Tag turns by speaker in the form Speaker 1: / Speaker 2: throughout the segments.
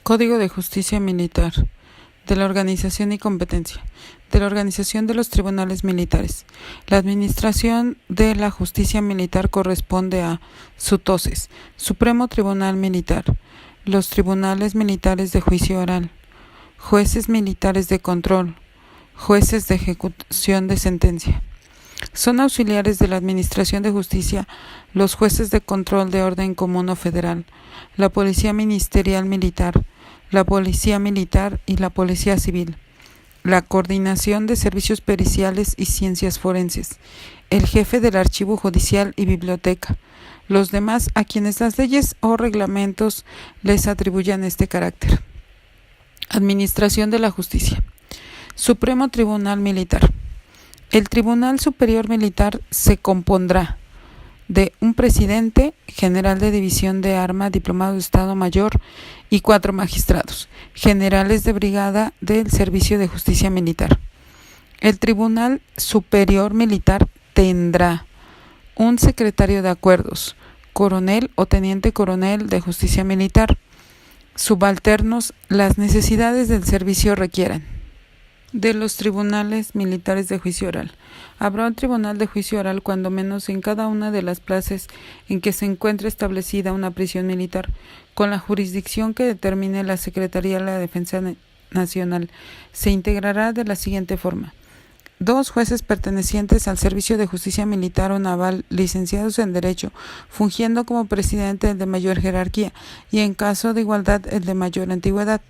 Speaker 1: Código de Justicia Militar, de la organización y competencia, de la organización de los tribunales militares. La administración de la justicia militar corresponde a SUTOSES, Supremo Tribunal Militar, los tribunales militares de juicio oral, jueces militares de control, jueces de ejecución de sentencia. Son auxiliares de la Administración de Justicia los jueces de control de orden común o federal, la Policía Ministerial Militar, la Policía Militar y la Policía Civil, la Coordinación de Servicios Periciales y Ciencias Forenses, el jefe del Archivo Judicial y Biblioteca, los demás a quienes las leyes o reglamentos les atribuyan este carácter. Administración de la Justicia. Supremo Tribunal Militar. El Tribunal Superior Militar se compondrá de un presidente, general de división de arma, diplomado de Estado Mayor y 4 magistrados, generales de brigada del Servicio de Justicia Militar. El Tribunal Superior Militar tendrá un secretario de acuerdos, coronel o teniente coronel de Justicia Militar, subalternos las necesidades del servicio requieran. De los tribunales militares de juicio oral. Habrá un tribunal de juicio oral cuando menos en cada una de las plazas en que se encuentre establecida una prisión militar, con la jurisdicción que determine la Secretaría de la Defensa Nacional. Se integrará de la siguiente forma: 2 jueces pertenecientes al Servicio de Justicia Militar o Naval, licenciados en Derecho, fungiendo como presidente el de mayor jerarquía y, en caso de igualdad, el de mayor antigüedad.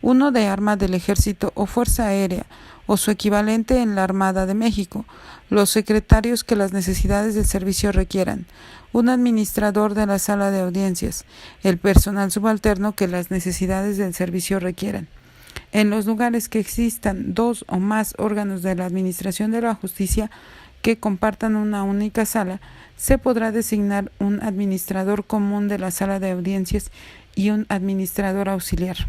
Speaker 1: 1 de armas del Ejército o Fuerza Aérea o su equivalente en la Armada de México, los secretarios que las necesidades del servicio requieran, un administrador de la sala de audiencias, el personal subalterno que las necesidades del servicio requieran. En los lugares que existan 2 o más órganos de la Administración de la Justicia que compartan una única sala, se podrá designar un administrador común de la sala de audiencias y un administrador auxiliar.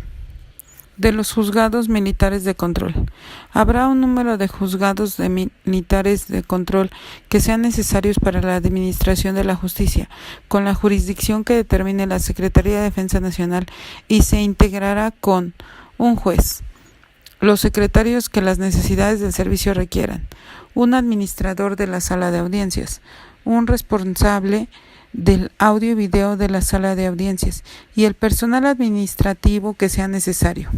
Speaker 1: De los juzgados militares de control. Habrá un número de juzgados militares de control que sean necesarios para la administración de la justicia, con la jurisdicción que determine la Secretaría de Defensa Nacional, y se integrará con un juez, los secretarios que las necesidades del servicio requieran, un administrador de la sala de audiencias, un responsable del audio y video de la sala de audiencias y el personal administrativo que sea necesario.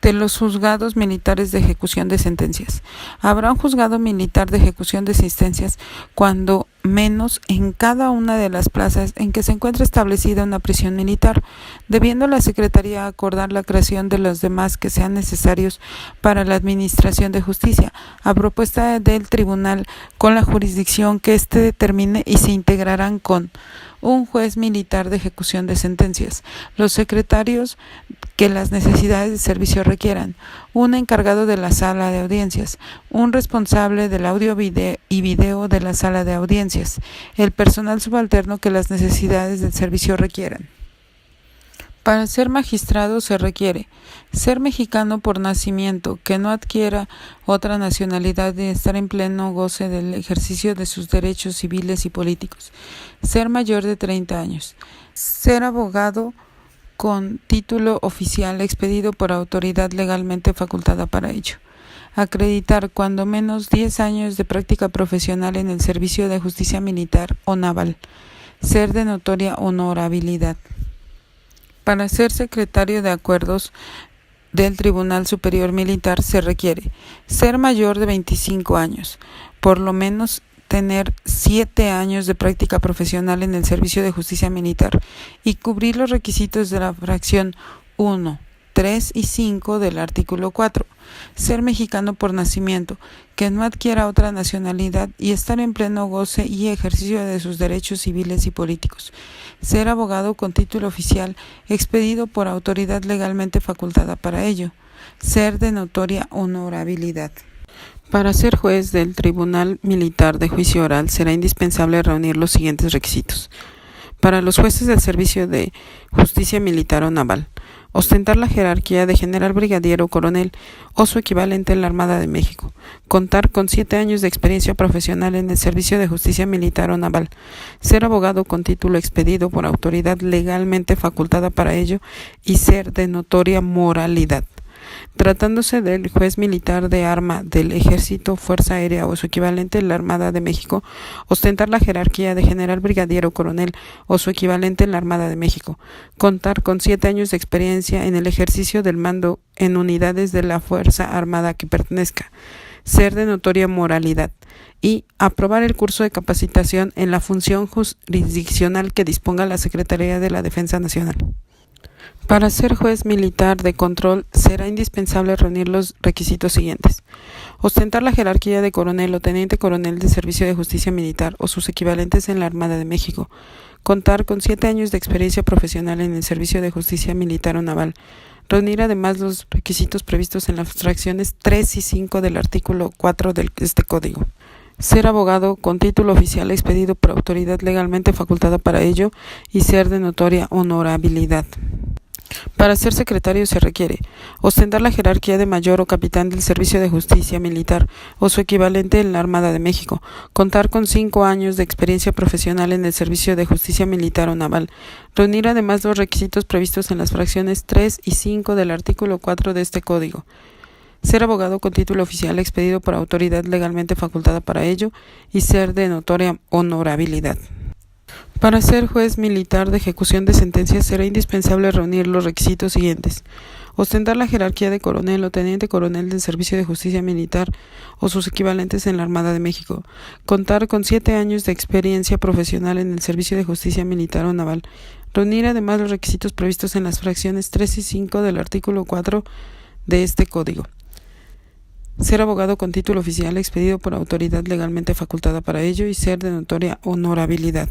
Speaker 1: De los juzgados militares de ejecución de sentencias. Habrá un juzgado militar de ejecución de sentencias cuando menos en cada una de las plazas en que se encuentre establecida una prisión militar, debiendo la Secretaría acordar la creación de los demás que sean necesarios para la administración de justicia, a propuesta del tribunal, con la jurisdicción que éste determine, y se integrarán con un juez militar de ejecución de sentencias, los secretarios que las necesidades de servicio requieran, un encargado de la sala de audiencias, un responsable del audio y video de la sala de audiencias, el personal subalterno que las necesidades del servicio requieran. Para ser magistrado se requiere ser mexicano por nacimiento, que no adquiera otra nacionalidad y estar en pleno goce del ejercicio de sus derechos civiles y políticos, ser mayor de 30 años, ser abogado con título oficial expedido por autoridad legalmente facultada para ello, acreditar cuando menos 10 años de práctica profesional en el servicio de justicia militar o naval, ser de notoria honorabilidad. Para ser secretario de acuerdos del Tribunal Superior Militar se requiere ser mayor de 25 años, por lo menos tener 7 años de práctica profesional en el servicio de justicia militar y cubrir los requisitos de la fracción 1, 3 y 5 del artículo 4, ser mexicano por nacimiento, que no adquiera otra nacionalidad y estar en pleno goce y ejercicio de sus derechos civiles y políticos, ser abogado con título oficial expedido por autoridad legalmente facultada para ello, ser de notoria honorabilidad. Para ser juez del Tribunal Militar de Juicio Oral será indispensable reunir los siguientes requisitos. Para los jueces del Servicio de Justicia Militar o Naval, Ostentar la jerarquía de general brigadier o coronel o su equivalente en la Armada de México. Contar con 7 años de experiencia profesional en el servicio de justicia militar o naval. Ser abogado con título expedido por autoridad legalmente facultada para ello y ser de notoria moralidad. Tratándose del juez militar de arma del Ejército, Fuerza Aérea o su equivalente en la Armada de México, ostentar la jerarquía de general brigadier o coronel o su equivalente en la Armada de México, contar con 7 años de experiencia en el ejercicio del mando en unidades de la Fuerza Armada que pertenezca, ser de notoria moralidad y aprobar el curso de capacitación en la función jurisdiccional que disponga la Secretaría de la Defensa Nacional. Para ser juez militar de control será indispensable reunir los requisitos siguientes: ostentar la jerarquía de coronel o teniente coronel de servicio de justicia militar o sus equivalentes en la Armada de México, contar con 7 años de experiencia profesional en el servicio de justicia militar o naval, reunir además los requisitos previstos en las fracciones 3 y 5 del artículo 4 de este código. Ser abogado con título oficial expedido por autoridad legalmente facultada para ello y ser de notoria honorabilidad. Para ser secretario se requiere ostentar la jerarquía de mayor o capitán del servicio de justicia militar o su equivalente en la Armada de México, contar con 5 años de experiencia profesional en el servicio de justicia militar o naval, reunir además los requisitos previstos en las fracciones 3 y 5 del artículo 4 de este código. Ser abogado con título oficial expedido por autoridad legalmente facultada para ello y ser de notoria honorabilidad. Para ser juez militar de ejecución de sentencias será indispensable reunir los requisitos siguientes: ostentar la jerarquía de coronel o teniente coronel del servicio de justicia militar o sus equivalentes en la Armada de México, contar con 7 años de experiencia profesional en el servicio de justicia militar o naval, reunir además los requisitos previstos en las fracciones 3 y 5 del artículo 4 de este código. Ser abogado con título oficial expedido por autoridad legalmente facultada para ello y ser de notoria honorabilidad.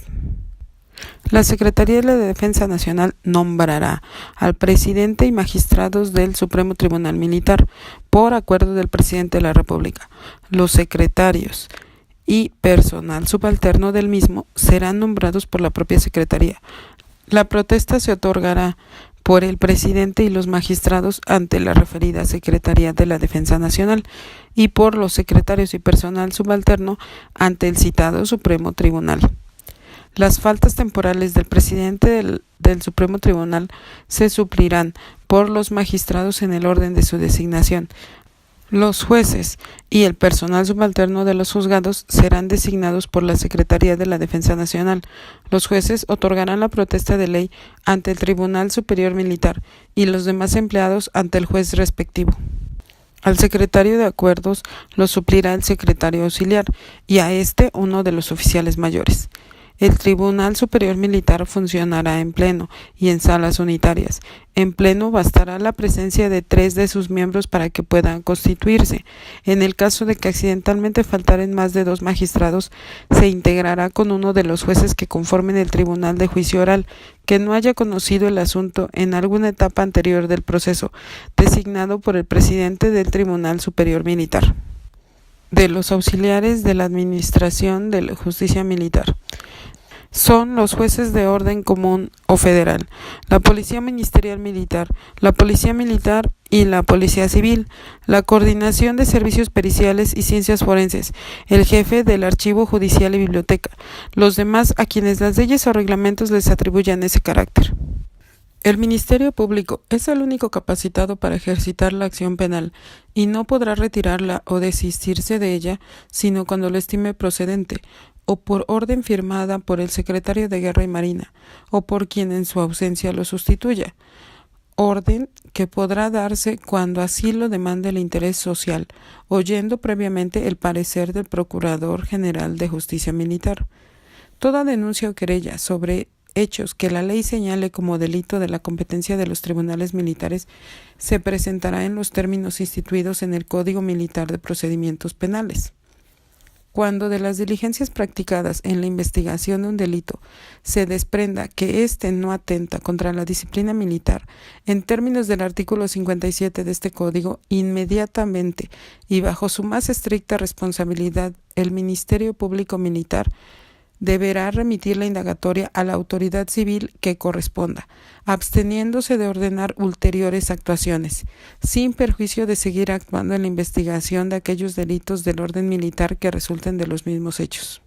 Speaker 1: La Secretaría de la Defensa Nacional nombrará al presidente y magistrados del Supremo Tribunal Militar por acuerdo del presidente de la República. Los secretarios y personal subalterno del mismo serán nombrados por la propia Secretaría. La protesta se otorgará por el presidente y los magistrados ante la referida Secretaría de la Defensa Nacional y por los secretarios y personal subalterno ante el citado Supremo Tribunal. Las faltas temporales del presidente del Supremo Tribunal se suplirán por los magistrados en el orden de su designación. Los jueces y el personal subalterno de los juzgados serán designados por la Secretaría de la Defensa Nacional. Los jueces otorgarán la protesta de ley ante el Tribunal Superior Militar y los demás empleados ante el juez respectivo. Al secretario de acuerdos lo suplirá el secretario auxiliar y a este uno de los oficiales mayores. El Tribunal Superior Militar funcionará en pleno y en salas unitarias. En pleno bastará la presencia de 3 de sus miembros para que puedan constituirse. En el caso de que accidentalmente faltaren más de 2 magistrados, se integrará con uno de los jueces que conformen el Tribunal de Juicio Oral, que no haya conocido el asunto en alguna etapa anterior del proceso, designado por el presidente del Tribunal Superior Militar. De los auxiliares de la Administración de la Justicia Militar son los jueces de orden común o federal, la Policía Ministerial Militar, la Policía Militar y la Policía Civil, la Coordinación de Servicios Periciales y Ciencias Forenses, el jefe del Archivo Judicial y Biblioteca, los demás a quienes las leyes o reglamentos les atribuyan ese carácter. El Ministerio Público es el único capacitado para ejercitar la acción penal y no podrá retirarla o desistirse de ella sino cuando lo estime procedente, o por orden firmada por el Secretario de Guerra y Marina, o por quien en su ausencia lo sustituya, orden que podrá darse cuando así lo demande el interés social, oyendo previamente el parecer del Procurador General de Justicia Militar. Toda denuncia o querella sobre hechos que la ley señale como delito de la competencia de los tribunales militares se presentará en los términos instituidos en el Código Militar de Procedimientos Penales. Cuando de las diligencias practicadas en la investigación de un delito se desprenda que éste no atenta contra la disciplina militar, en términos del artículo 57 de este código, inmediatamente y bajo su más estricta responsabilidad, el Ministerio Público Militar deberá remitir la indagatoria a la autoridad civil que corresponda, absteniéndose de ordenar ulteriores actuaciones, sin perjuicio de seguir actuando en la investigación de aquellos delitos del orden militar que resulten de los mismos hechos.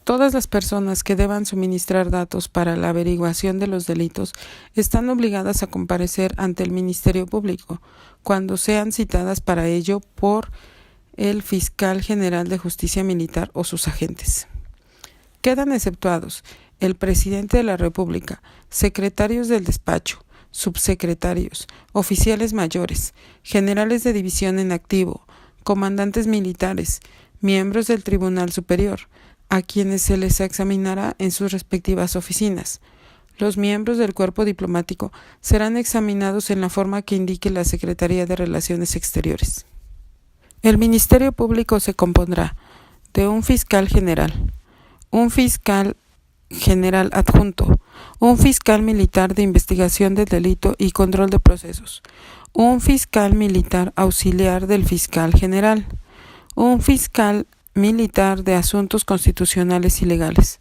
Speaker 1: Todas las personas que deban suministrar datos para la averiguación de los delitos están obligadas a comparecer ante el Ministerio Público cuando sean citadas para ello por el Fiscal General de Justicia Militar o sus agentes. Quedan exceptuados el Presidente de la República, secretarios del despacho, subsecretarios, oficiales mayores, generales de división en activo, comandantes militares, miembros del Tribunal Superior, a quienes se les examinará en sus respectivas oficinas. Los miembros del cuerpo diplomático serán examinados en la forma que indique la Secretaría de Relaciones Exteriores. El Ministerio Público se compondrá de un fiscal general, un fiscal general adjunto, un fiscal militar de investigación del delito y control de procesos, un fiscal militar auxiliar del fiscal general, un fiscal militar de asuntos constitucionales y legales,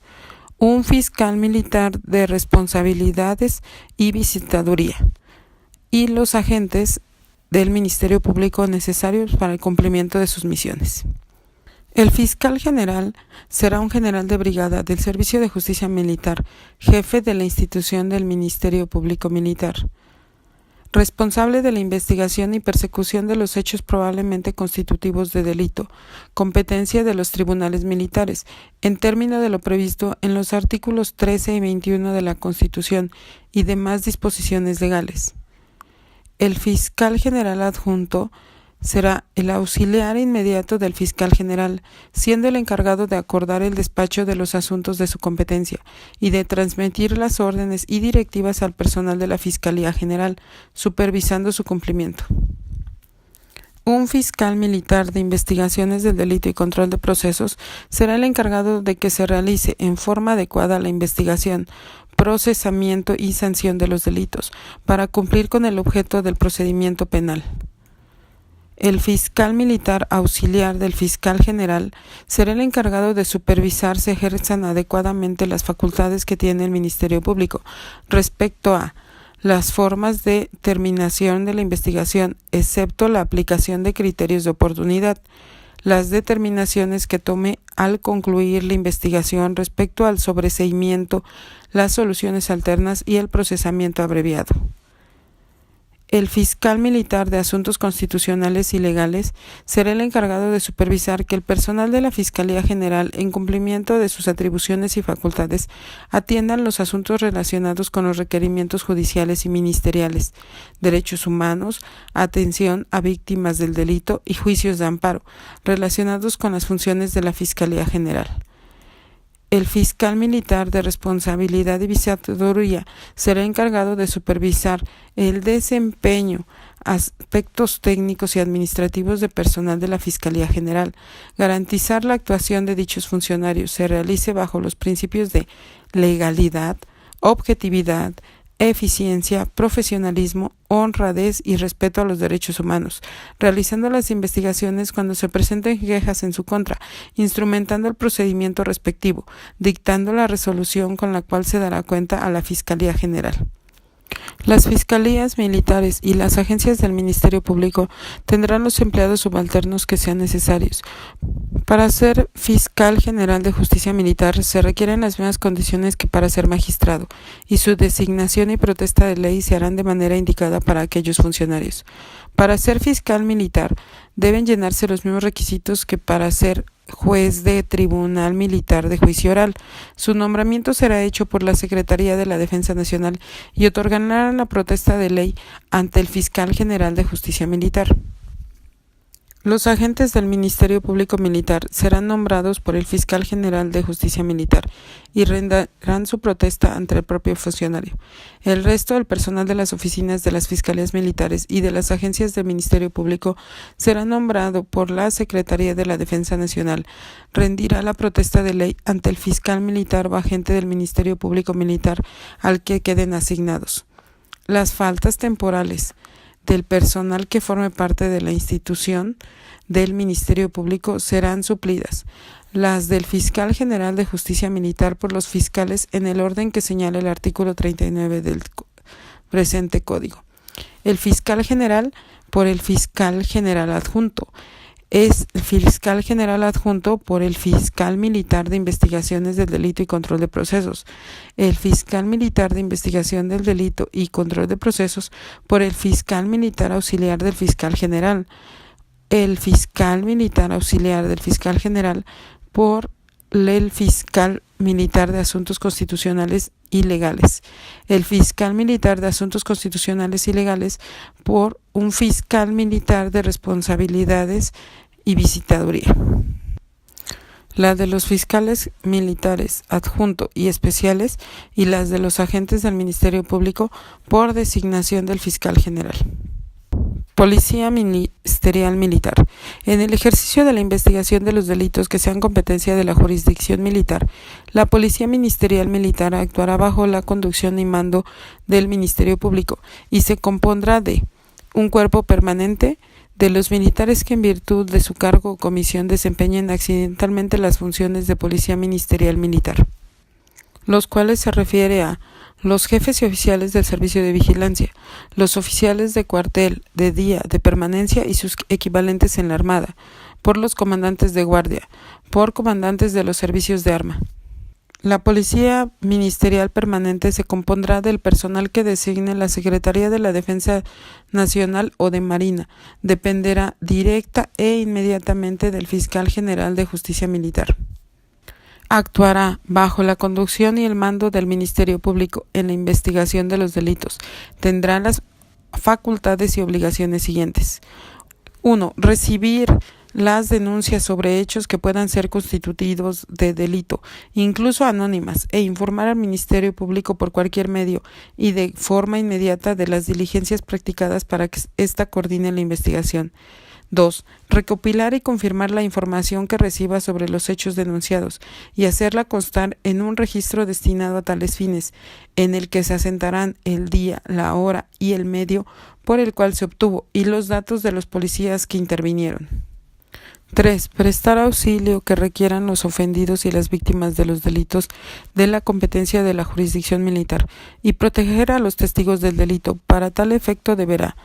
Speaker 1: un fiscal militar de responsabilidades y visitaduría, y los agentes del Ministerio Público necesarios para el cumplimiento de sus misiones. El fiscal general será un general de brigada del Servicio de Justicia Militar, jefe de la institución del Ministerio Público Militar, responsable de la investigación y persecución de los hechos probablemente constitutivos de delito, competencia de los tribunales militares, en términos de lo previsto en los artículos 13 y 21 de la Constitución y demás disposiciones legales. El fiscal general adjunto será el auxiliar inmediato del fiscal general, siendo el encargado de acordar el despacho de los asuntos de su competencia y de transmitir las órdenes y directivas al personal de la Fiscalía General, supervisando su cumplimiento. Un fiscal militar de investigaciones del delito y control de procesos será el encargado de que se realice en forma adecuada la investigación, procesamiento y sanción de los delitos, para cumplir con el objeto del procedimiento penal. El fiscal militar auxiliar del fiscal general será el encargado de supervisar se ejerzan adecuadamente las facultades que tiene el Ministerio Público respecto a las formas de terminación de la investigación, excepto la aplicación de criterios de oportunidad, las determinaciones que tome al concluir la investigación respecto al sobreseimiento, las soluciones alternas y el procesamiento abreviado. El fiscal militar de asuntos constitucionales y legales será el encargado de supervisar que el personal de la Fiscalía General, en cumplimiento de sus atribuciones y facultades, atiendan los asuntos relacionados con los requerimientos judiciales y ministeriales, derechos humanos, atención a víctimas del delito y juicios de amparo, relacionados con las funciones de la Fiscalía General. El fiscal militar de responsabilidad y visitaduría será encargado de supervisar el desempeño, aspectos técnicos y administrativos de personal de la Fiscalía General, garantizar la actuación de dichos funcionarios se realice bajo los principios de legalidad, objetividad, eficiencia, profesionalismo, honradez y respeto a los derechos humanos, realizando las investigaciones cuando se presenten quejas en su contra, instrumentando el procedimiento respectivo, dictando la resolución con la cual se dará cuenta a la Fiscalía General. Las fiscalías militares y las agencias del Ministerio Público tendrán los empleados subalternos que sean necesarios. Para ser fiscal general de justicia militar se requieren las mismas condiciones que para ser magistrado, y su designación y protesta de ley se harán de manera indicada para aquellos funcionarios. Para ser fiscal militar deben llenarse los mismos requisitos que para ser juez de Tribunal Militar de Juicio Oral. Su nombramiento será hecho por la Secretaría de la Defensa Nacional y otorgarán la protesta de ley ante el Fiscal General de Justicia Militar. Los agentes del Ministerio Público Militar serán nombrados por el Fiscal General de Justicia Militar y rendirán su protesta ante el propio funcionario. El resto del personal de las oficinas de las Fiscalías Militares y de las agencias del Ministerio Público será nombrado por la Secretaría de la Defensa Nacional. Rendirá la protesta de ley ante el Fiscal Militar o agente del Ministerio Público Militar al que queden asignados. Las faltas temporales del personal que forme parte de la institución del Ministerio Público serán suplidas. las del Fiscal General de Justicia Militar por los fiscales en el orden que señala el artículo 39 del presente Código. El fiscal general por el fiscal general adjunto. Es el fiscal general adjunto por el fiscal militar de investigaciones del delito y control de procesos, el fiscal militar de investigación del delito y control de procesos por el fiscal militar auxiliar del fiscal general, el fiscal militar auxiliar del fiscal general por el fiscal militar de asuntos constitucionales y legales, el fiscal militar de asuntos constitucionales y legales por un fiscal militar de responsabilidades y visitaduría. La de los fiscales militares adjunto y especiales y las de los agentes del Ministerio Público por designación del fiscal general. Policía Ministerial Militar. En el ejercicio de la investigación de los delitos que sean competencia de la jurisdicción militar, la Policía Ministerial Militar actuará bajo la conducción y mando del Ministerio Público y se compondrá de un cuerpo permanente de los militares que en virtud de su cargo o comisión desempeñen accidentalmente las funciones de Policía Ministerial Militar, los cuales se refiere a los jefes y oficiales del servicio de vigilancia, los oficiales de cuartel, de día, de permanencia y sus equivalentes en la Armada, por los comandantes de guardia, por comandantes de los servicios de arma. La Policía Ministerial Permanente se compondrá del personal que designe la Secretaría de la Defensa Nacional o de Marina. Dependerá directa e inmediatamente del Fiscal General de Justicia Militar. Actuará bajo la conducción y el mando del Ministerio Público en la investigación de los delitos. Tendrá las facultades y obligaciones siguientes. 1. Recibir las denuncias sobre hechos que puedan ser constitutivos de delito, incluso anónimas, e informar al Ministerio Público por cualquier medio y de forma inmediata de las diligencias practicadas para que ésta coordine la investigación. 2. Recopilar y confirmar la información que reciba sobre los hechos denunciados y hacerla constar en un registro destinado a tales fines, en el que se asentarán el día, la hora y el medio por el cual se obtuvo y los datos de los policías que intervinieron. 3. Prestar auxilio que requieran los ofendidos y las víctimas de los delitos de la competencia de la jurisdicción militar y proteger a los testigos del delito. Para tal efecto deberá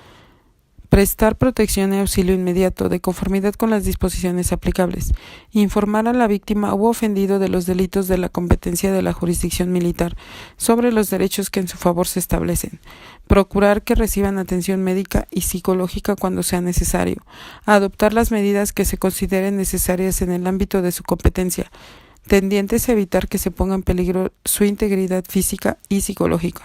Speaker 1: prestar protección y auxilio inmediato de conformidad con las disposiciones aplicables, informar a la víctima u ofendido de los delitos de la competencia de la jurisdicción militar sobre los derechos que en su favor se establecen, procurar que reciban atención médica y psicológica cuando sea necesario, adoptar las medidas que se consideren necesarias en el ámbito de su competencia, tendientes a evitar que se ponga en peligro su integridad física y psicológica.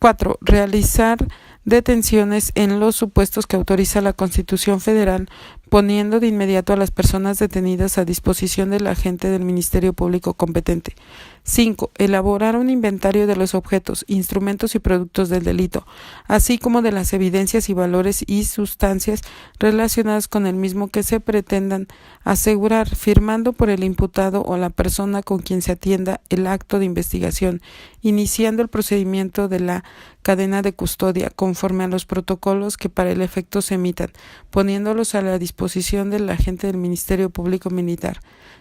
Speaker 1: 4. Realizar detenciones en los supuestos que autoriza la Constitución Federal, poniendo de inmediato a las personas detenidas a disposición del agente del Ministerio Público competente. 5. Elaborar un inventario de los objetos, instrumentos y productos del delito, así como de las evidencias y valores y sustancias relacionadas con el mismo que se pretendan asegurar, firmando por el imputado o la persona con quien se atienda el acto de investigación, iniciando el procedimiento de la cadena de custodia conforme a los protocolos que para el efecto se emitan, poniéndolos a la disposición del agente del Ministerio Público Militar.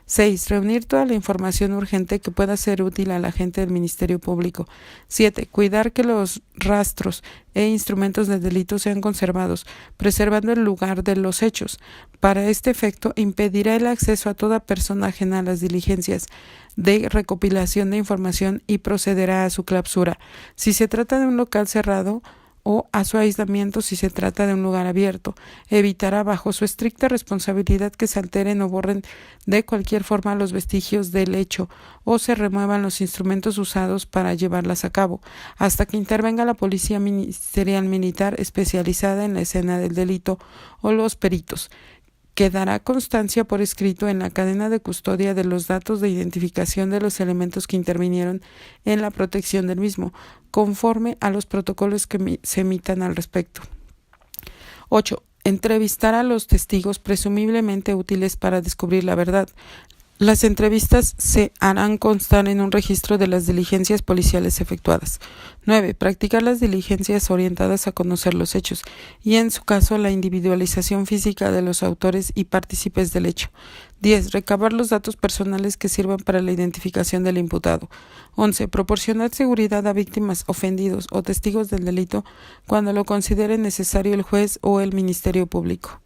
Speaker 1: 6. Reunir toda la información urgente que pueda ser útil al agente del Ministerio Público. 7. Cuidar que los rastros e instrumentos del delito sean conservados, preservando el lugar de los hechos. Para este efecto, impedirá el acceso a toda persona ajena a las diligencias de recopilación de información y procederá a su clausura. Si se trata de un local cerrado, o a su aislamiento si se trata de un lugar abierto. Evitará bajo su estricta responsabilidad que se alteren o borren de cualquier forma los vestigios del hecho o se remuevan los instrumentos usados para llevarlas a cabo, hasta que intervenga la Policía Ministerial Militar especializada en la escena del delito o los peritos. Quedará constancia por escrito en la cadena de custodia de los datos de identificación de los elementos que intervinieron en la protección del mismo, conforme a los protocolos que se emitan al respecto. 8. Entrevistar a los testigos presumiblemente útiles para descubrir la verdad. Las entrevistas se harán constar en un registro de las diligencias policiales efectuadas. 9. Practicar las diligencias orientadas a conocer los hechos y, en su caso, la individualización física de los autores y partícipes del hecho. 10. Recabar los datos personales que sirvan para la identificación del imputado. 11. Proporcionar seguridad a víctimas, ofendidos o testigos del delito cuando lo considere necesario el juez o el Ministerio Público.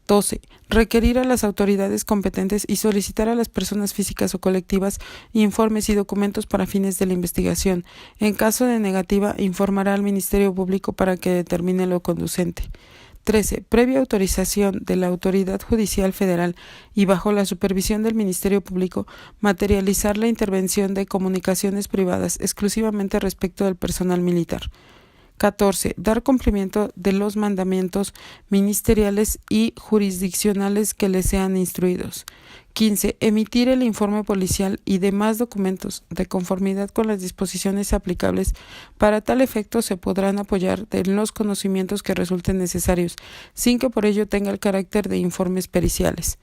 Speaker 1: 12. Requerir a las autoridades competentes y solicitar a las personas físicas o colectivas informes y documentos para fines de la investigación. En caso de negativa, informará al Ministerio Público para que determine lo conducente. 13. Previa autorización de la Autoridad Judicial Federal y bajo la supervisión del Ministerio Público, materializar la intervención de comunicaciones privadas exclusivamente respecto del personal militar. 14. Dar cumplimiento de los mandamientos ministeriales y jurisdiccionales que les sean instruidos. 15. Emitir el informe policial y demás documentos de conformidad con las disposiciones aplicables. Para tal efecto se podrán apoyar en los conocimientos que resulten necesarios, sin que por ello tenga el carácter de informes periciales.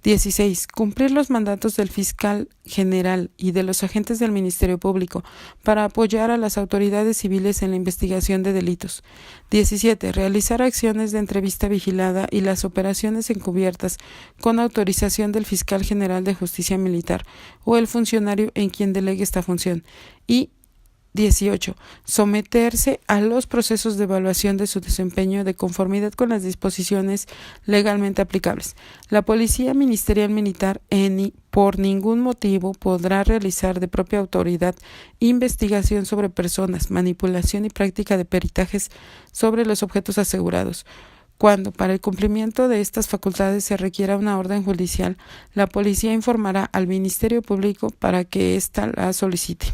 Speaker 1: 16. Cumplir los mandatos del fiscal general y de los agentes del Ministerio Público para apoyar a las autoridades civiles en la investigación de delitos. 17. Realizar acciones de entrevista vigilada y las operaciones encubiertas con autorización del fiscal general de Justicia Militar o el funcionario en quien delegue esta función. Y 18. Someterse a los procesos de evaluación de su desempeño de conformidad con las disposiciones legalmente aplicables. La Policía Ministerial Militar por ningún motivo podrá realizar de propia autoridad investigación sobre personas, manipulación y práctica de peritajes sobre los objetos asegurados. Cuando para el cumplimiento de estas facultades se requiera una orden judicial, la policía informará al Ministerio Público para que ésta la solicite.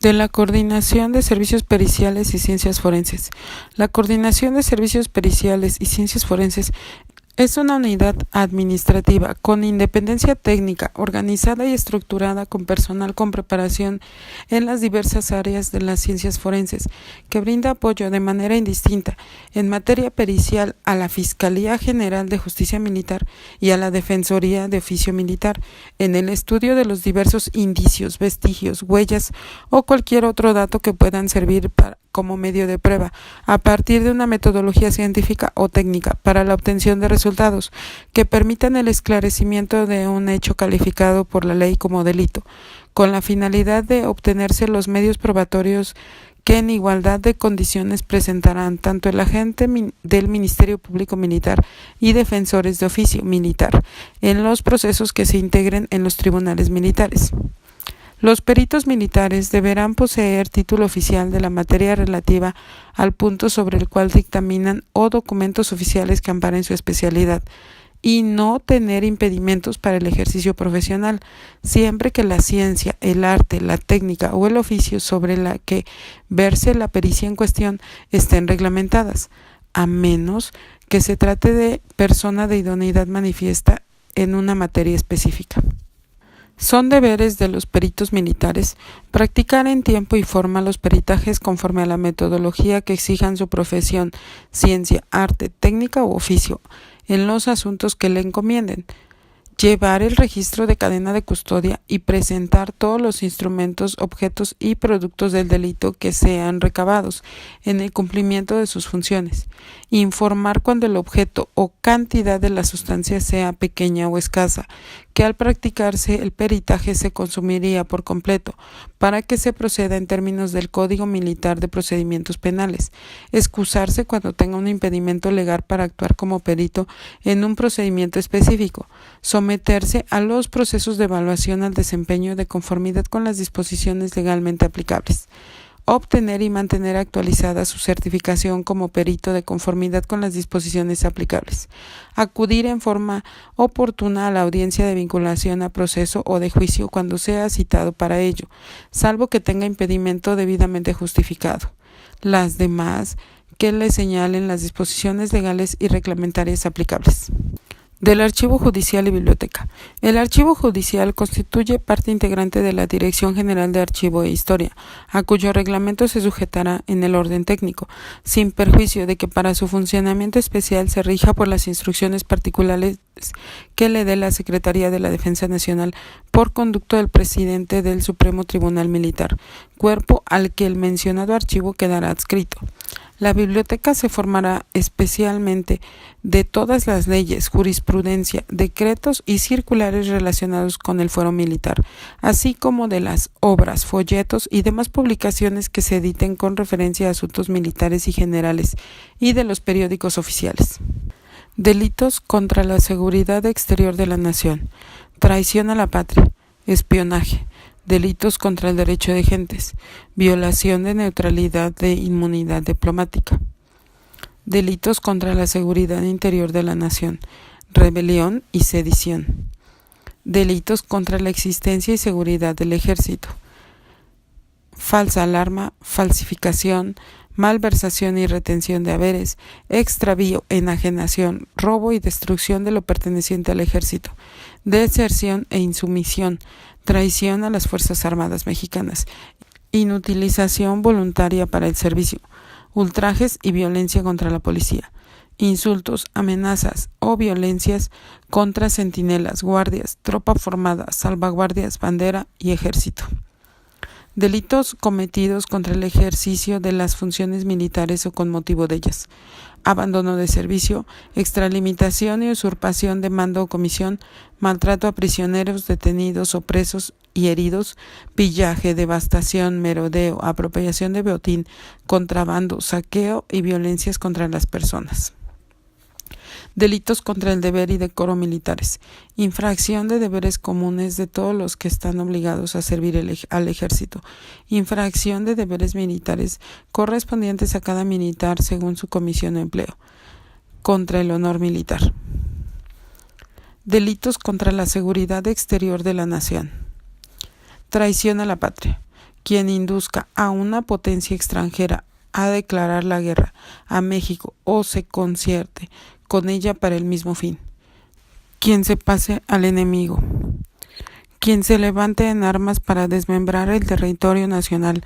Speaker 1: De la Coordinación de Servicios Periciales y Ciencias Forenses. La Coordinación de Servicios Periciales y Ciencias Forenses es una unidad administrativa con independencia técnica, organizada y estructurada con personal con preparación en las diversas áreas de las ciencias forenses, que brinda apoyo de manera indistinta en materia pericial a la Fiscalía General de Justicia Militar y a la Defensoría de Oficio Militar, en el estudio de los diversos indicios, vestigios, huellas o cualquier otro dato que puedan servir como medio de prueba, a partir de una metodología científica o técnica para la obtención de resultados que permitan el esclarecimiento de un hecho calificado por la ley como delito, con la finalidad de obtenerse los medios probatorios que en igualdad de condiciones presentarán tanto el agente del Ministerio Público Militar y defensores de oficio militar en los procesos que se integren en los tribunales militares. Los peritos militares deberán poseer título oficial de la materia relativa al punto sobre el cual dictaminan o documentos oficiales que amparen su especialidad y no tener impedimentos para el ejercicio profesional, siempre que la ciencia, el arte, la técnica o el oficio sobre la que verse la pericia en cuestión estén reglamentadas, a menos que se trate de persona de idoneidad manifiesta en una materia específica. Son deberes de los peritos militares practicar en tiempo y forma los peritajes conforme a la metodología que exijan su profesión, ciencia, arte, técnica u oficio, en los asuntos que le encomienden. Llevar el registro de cadena de custodia y presentar todos los instrumentos, objetos y productos del delito que sean recabados en el cumplimiento de sus funciones. Informar cuando el objeto o cantidad de la sustancia sea pequeña o escasa, que al practicarse el peritaje se consumiría por completo, para que se proceda en términos del Código Militar de Procedimientos Penales. Excusarse cuando tenga un impedimento legal para actuar como perito en un procedimiento específico. Someterse a los procesos de evaluación al desempeño de conformidad con las disposiciones legalmente aplicables. Obtener y mantener actualizada su certificación como perito de conformidad con las disposiciones aplicables. Acudir en forma oportuna a la audiencia de vinculación a proceso o de juicio cuando sea citado para ello, salvo que tenga impedimento debidamente justificado. Las demás que le señalen las disposiciones legales y reglamentarias aplicables. Del archivo judicial y biblioteca. El archivo judicial constituye parte integrante de la Dirección General de Archivo e Historia, a cuyo reglamento se sujetará en el orden técnico, sin perjuicio de que para su funcionamiento especial se rija por las instrucciones particulares que le dé la Secretaría de la Defensa Nacional por conducto del presidente del Supremo Tribunal Militar, cuerpo al que el mencionado archivo quedará adscrito. La biblioteca se formará especialmente de todas las leyes, jurisprudencia, decretos y circulares relacionados con el fuero militar, así como de las obras, folletos y demás publicaciones que se editen con referencia a asuntos militares y generales, y de los periódicos oficiales. Delitos contra la seguridad exterior de la nación, traición a la patria, espionaje, delitos contra el derecho de gentes, violación de neutralidad de inmunidad diplomática, delitos contra la seguridad interior de la nación, rebelión y sedición, delitos contra la existencia y seguridad del ejército, falsa alarma, falsificación, malversación y retención de haberes, extravío, enajenación, robo y destrucción de lo perteneciente al ejército, deserción e insumisión, traición a las Fuerzas Armadas Mexicanas, inutilización voluntaria para el servicio, ultrajes y violencia contra la policía, insultos, amenazas o violencias contra centinelas, guardias, tropa formada, salvaguardias, bandera y ejército. Delitos cometidos contra el ejercicio de las funciones militares o con motivo de ellas. Abandono de servicio, extralimitación y usurpación de mando o comisión, maltrato a prisioneros, detenidos o presos y heridos, pillaje, devastación, merodeo, apropiación de botín, contrabando, saqueo y violencias contra las personas. Delitos contra el deber y decoro militares. Infracción de deberes comunes de todos los que están obligados a servir al ejército. Infracción de deberes militares correspondientes a cada militar según su comisión o empleo. Contra el honor militar. Delitos contra la seguridad exterior de la nación. Traición a la patria. Quien induzca a una potencia extranjera a declarar la guerra a México o se concierte con ella para el mismo fin. Quien se pase al enemigo. Quien se levante en armas para desmembrar el territorio nacional.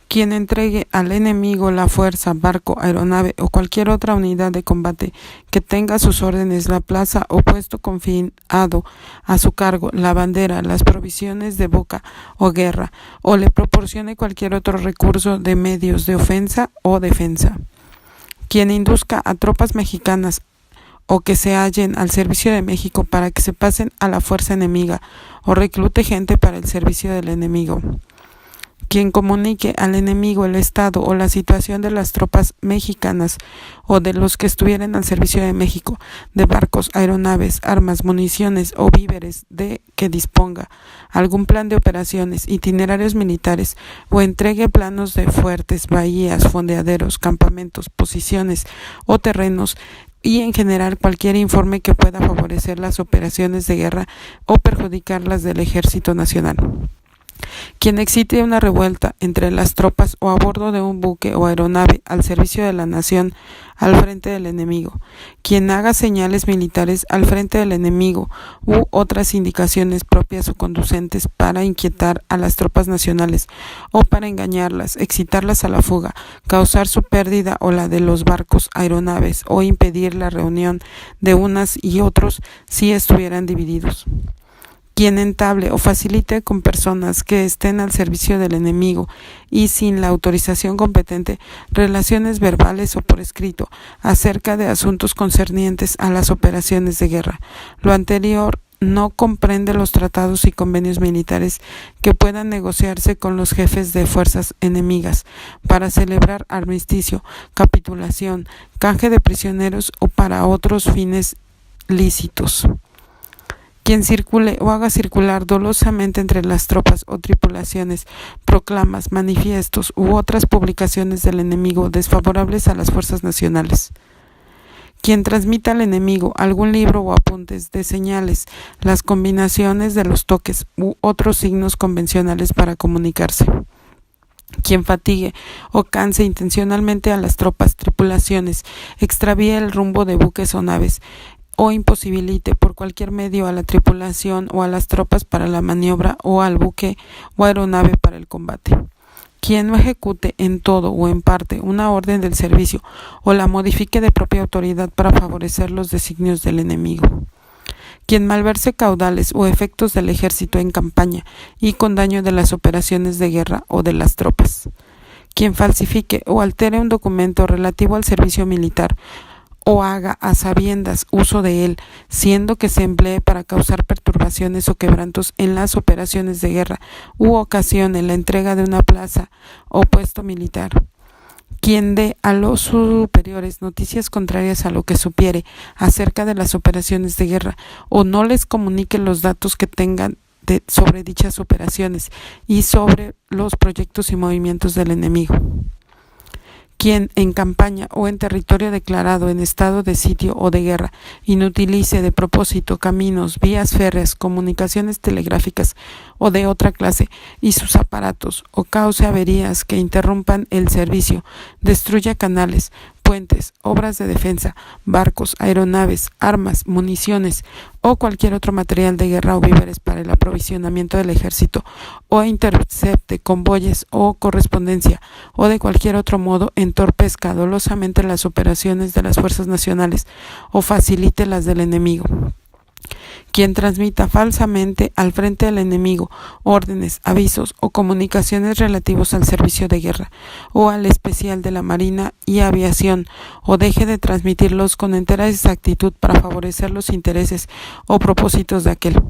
Speaker 1: Quien entregue al enemigo la fuerza, barco, aeronave o cualquier otra unidad de combate que tenga a sus órdenes la plaza o puesto confinado a su cargo, la bandera, las provisiones de boca o guerra, o le proporcione cualquier otro recurso de medios de ofensa o defensa. Quien induzca a tropas mexicanas o que se hallen al servicio de México para que se pasen a la fuerza enemiga o reclute gente para el servicio del enemigo. Quien comunique al enemigo el estado o la situación de las tropas mexicanas o de los que estuvieren al servicio de México, de barcos, aeronaves, armas, municiones o víveres de que disponga, algún plan de operaciones, itinerarios militares o entregue planos de fuertes, bahías, fondeaderos, campamentos, posiciones o terrenos y en general cualquier informe que pueda favorecer las operaciones de guerra o perjudicar las del Ejército Nacional. Quien excite una revuelta entre las tropas o a bordo de un buque o aeronave al servicio de la nación al frente del enemigo. Quien haga señales militares al frente del enemigo u otras indicaciones propias o conducentes para inquietar a las tropas nacionales o para engañarlas, excitarlas a la fuga, causar su pérdida o la de los barcos, aeronaves o impedir la reunión de unas y otros si estuvieran divididos. Quien entable o facilite con personas que estén al servicio del enemigo y sin la autorización competente relaciones verbales o por escrito acerca de asuntos concernientes a las operaciones de guerra. Lo anterior no comprende los tratados y convenios militares que puedan negociarse con los jefes de fuerzas enemigas para celebrar armisticio, capitulación, canje de prisioneros o para otros fines lícitos. Quien circule o haga circular dolosamente entre las tropas o tripulaciones proclamas, manifiestos u otras publicaciones del enemigo desfavorables a las fuerzas nacionales. Quien transmita al enemigo algún libro o apuntes de señales, las combinaciones de los toques u otros signos convencionales para comunicarse. Quien fatigue o canse intencionalmente a las tropas, tripulaciones, extravíe el rumbo de buques o naves, o imposibilite por cualquier medio a la tripulación o a las tropas para la maniobra o al buque o aeronave para el combate. Quien no ejecute en todo o en parte una orden del servicio o la modifique de propia autoridad para favorecer los designios del enemigo. Quien malverse caudales o efectos del ejército en campaña y con daño de las operaciones de guerra o de las tropas. Quien falsifique o altere un documento relativo al servicio militar o haga a sabiendas uso de él, siendo que se emplee para causar perturbaciones o quebrantos en las operaciones de guerra u ocasione la entrega de una plaza o puesto militar. Quien dé a los superiores noticias contrarias a lo que supiere acerca de las operaciones de guerra o no les comunique los datos que tengan sobre dichas operaciones y sobre los proyectos y movimientos del enemigo. Quien en campaña o en territorio declarado en estado de sitio o de guerra inutilice de propósito caminos, vías férreas, comunicaciones telegráficas o de otra clase y sus aparatos o cause averías que interrumpan el servicio, destruya canales, puentes, obras de defensa, barcos, aeronaves, armas, municiones o cualquier otro material de guerra o víveres para el aprovisionamiento del ejército o intercepte convoyes o correspondencia o de cualquier otro modo entorpezca dolosamente las operaciones de las fuerzas nacionales o facilite las del enemigo. Quien transmita falsamente al frente del enemigo órdenes, avisos o comunicaciones relativos al servicio de guerra o al especial de la Marina y Aviación o deje de transmitirlos con entera exactitud para favorecer los intereses o propósitos de aquel.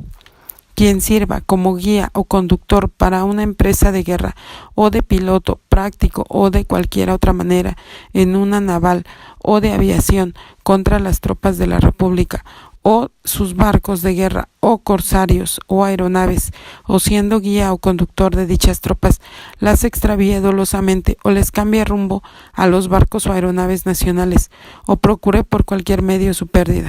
Speaker 1: Quien sirva como guía o conductor para una empresa de guerra o de piloto práctico o de cualquier otra manera en una naval o de aviación contra las tropas de la República o sus barcos de guerra o corsarios o aeronaves, o siendo guía o conductor de dichas tropas, las extravíe dolosamente o les cambie rumbo a los barcos o aeronaves nacionales, o procure por cualquier medio su pérdida.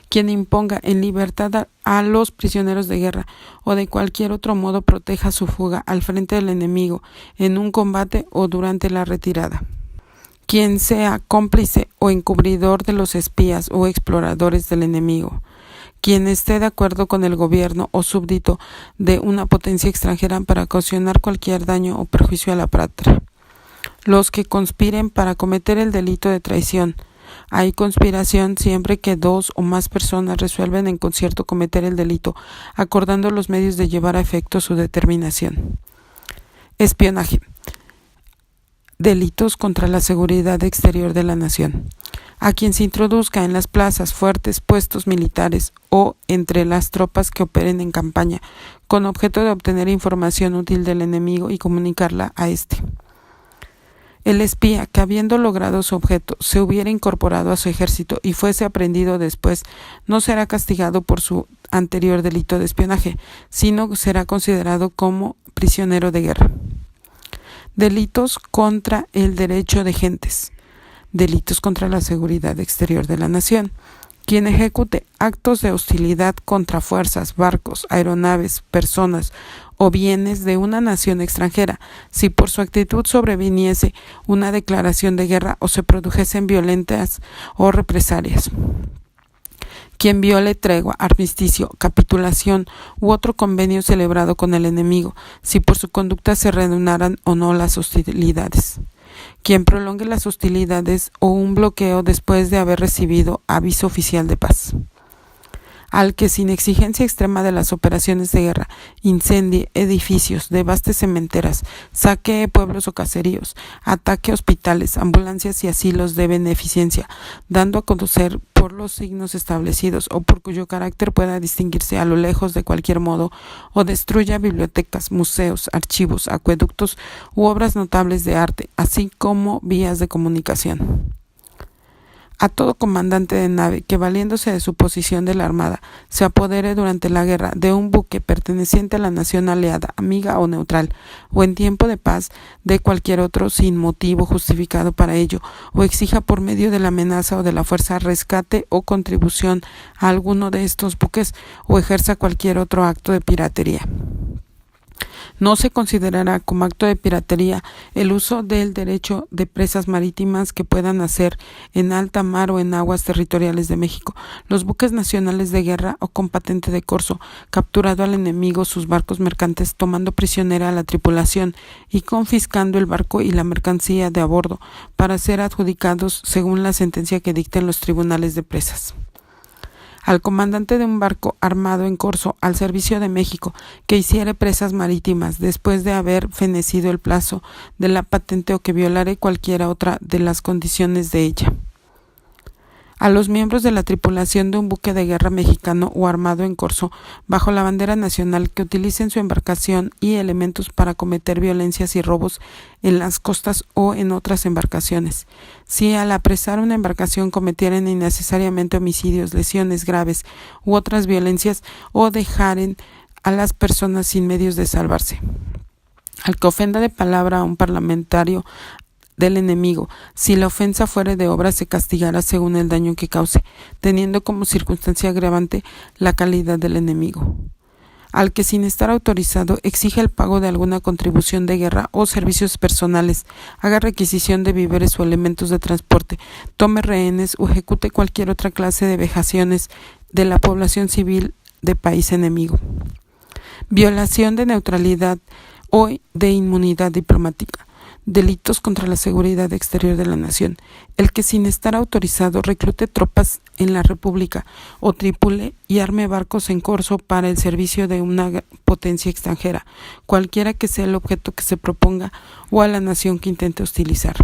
Speaker 1: Quien imponga en libertad a los prisioneros de guerra o de cualquier otro modo proteja su fuga al frente del enemigo en un combate o durante la retirada. Quien sea cómplice o encubridor de los espías o exploradores del enemigo. Quien esté de acuerdo con el gobierno o súbdito de una potencia extranjera para ocasionar cualquier daño o perjuicio a la patria. Los que conspiren para cometer el delito de traición. Hay conspiración siempre que dos o más personas resuelven en concierto cometer el delito, acordando los medios de llevar a efecto su determinación. Espionaje. Delitos contra la seguridad exterior de la nación. A quien se introduzca en las plazas, fuertes, puestos militares o entre las tropas que operen en campaña, con objeto de obtener información útil del enemigo y comunicarla a éste. El espía que, habiendo logrado su objeto, se hubiera incorporado a su ejército y fuese aprehendido después, no será castigado por su anterior delito de espionaje, sino será considerado como prisionero de guerra. Delitos contra el derecho de gentes. Delitos contra la seguridad exterior de la nación. Quien ejecute actos de hostilidad contra fuerzas, barcos, aeronaves, personas o bienes de una nación extranjera, si por su actitud sobreviniese una declaración de guerra o se produjesen violentas o represalias. Quien viole tregua, armisticio, capitulación u otro convenio celebrado con el enemigo, si por su conducta se reanudaran o no las hostilidades. Quien prolongue las hostilidades o un bloqueo después de haber recibido aviso oficial de paz. Al que sin exigencia extrema de las operaciones de guerra, incendie edificios, devaste cementeras, saquee pueblos o caseríos, ataque hospitales, ambulancias y asilos de beneficencia, dando a conocer por los signos establecidos o por cuyo carácter pueda distinguirse a lo lejos de cualquier modo, o destruya bibliotecas, museos, archivos, acueductos u obras notables de arte, así como vías de comunicación. A todo comandante de nave que, valiéndose de su posición de la Armada, se apodere durante la guerra de un buque perteneciente a la nación aliada, amiga o neutral, o en tiempo de paz de cualquier otro sin motivo justificado para ello, o exija por medio de la amenaza o de la fuerza rescate o contribución a alguno de estos buques, o ejerza cualquier otro acto de piratería. No se considerará como acto de piratería el uso del derecho de presas marítimas que puedan hacer en alta mar o en aguas territoriales de México los buques nacionales de guerra o con patente de corso, capturado al enemigo sus barcos mercantes, tomando prisionera a la tripulación y confiscando el barco y la mercancía de a bordo para ser adjudicados según la sentencia que dicten los tribunales de presas. Al comandante de un barco armado en corso al servicio de México que hiciere presas marítimas después de haber fenecido el plazo de la patente o que violare cualquiera otra de las condiciones de ella. A los miembros de la tripulación de un buque de guerra mexicano o armado en corso bajo la bandera nacional que utilicen su embarcación y elementos para cometer violencias y robos en las costas o en otras embarcaciones. Si al apresar una embarcación cometieren innecesariamente homicidios, lesiones graves u otras violencias o dejaren a las personas sin medios de salvarse. Al que ofenda de palabra a un parlamentario del enemigo, si la ofensa fuere de obra, se castigará según el daño que cause, teniendo como circunstancia agravante la calidad del enemigo. Al que sin estar autorizado exija el pago de alguna contribución de guerra o servicios personales, haga requisición de víveres o elementos de transporte, tome rehenes o ejecute cualquier otra clase de vejaciones de la población civil de país enemigo. Violación de neutralidad o de inmunidad diplomática. Delitos contra la seguridad exterior de la nación. El que sin estar autorizado reclute tropas en la República o tripule y arme barcos en corso para el servicio de una potencia extranjera, cualquiera que sea el objeto que se proponga o a la nación que intente hostilizar.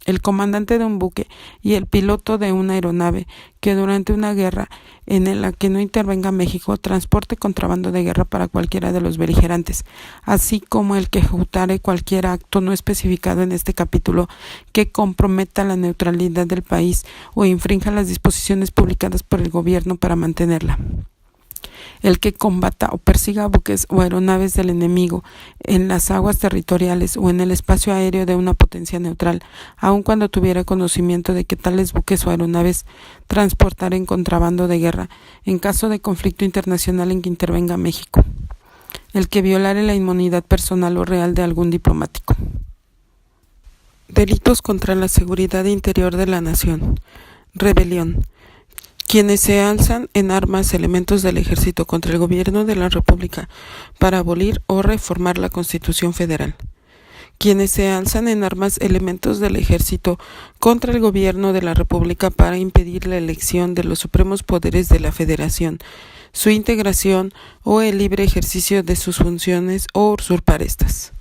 Speaker 1: El comandante de un buque y el piloto de una aeronave que durante una guerra en la que no intervenga México transporte contrabando de guerra para cualquiera de los beligerantes, así como el que ejecutare cualquier acto no especificado en este capítulo que comprometa la neutralidad del país o infrinja las disposiciones publicadas por el gobierno para mantenerla. El que combata o persiga buques o aeronaves del enemigo en las aguas territoriales o en el espacio aéreo de una potencia neutral, aun cuando tuviera conocimiento de que tales buques o aeronaves transportaren contrabando de guerra en caso de conflicto internacional en que intervenga México. El que violare la inmunidad personal o real de algún diplomático. Delitos contra la seguridad interior de la nación. Rebelión. Quienes se alzan en armas elementos del ejército contra el gobierno de la República para abolir o reformar la Constitución Federal. Quienes se alzan en armas elementos del ejército contra el gobierno de la República para impedir la elección de los supremos poderes de la Federación, su integración o el libre ejercicio de sus funciones o usurpar estas.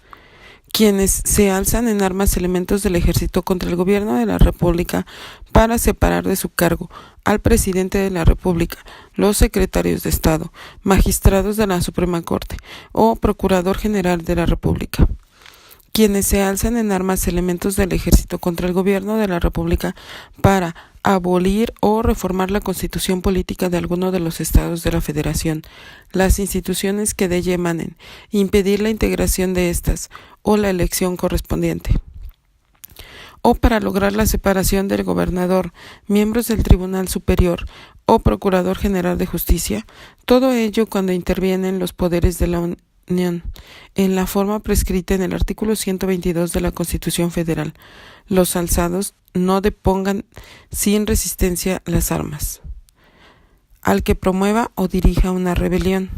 Speaker 1: Quienes se alzan en armas elementos del ejército contra el gobierno de la República para separar de su cargo al presidente de la República, los secretarios de Estado, magistrados de la Suprema Corte o Procurador General de la República. Quienes se alzan en armas elementos del ejército contra el gobierno de la República para abolir o reformar la constitución política de alguno de los estados de la Federación, las instituciones que de ella emanen, impedir la integración de estas o la elección correspondiente. O para lograr la separación del gobernador, miembros del Tribunal Superior o Procurador General de Justicia, todo ello cuando intervienen los poderes de la Unión en la forma prescrita en el artículo 122 de la Constitución Federal. Los alzados no depongan sin resistencia las armas. Al que promueva o dirija una rebelión.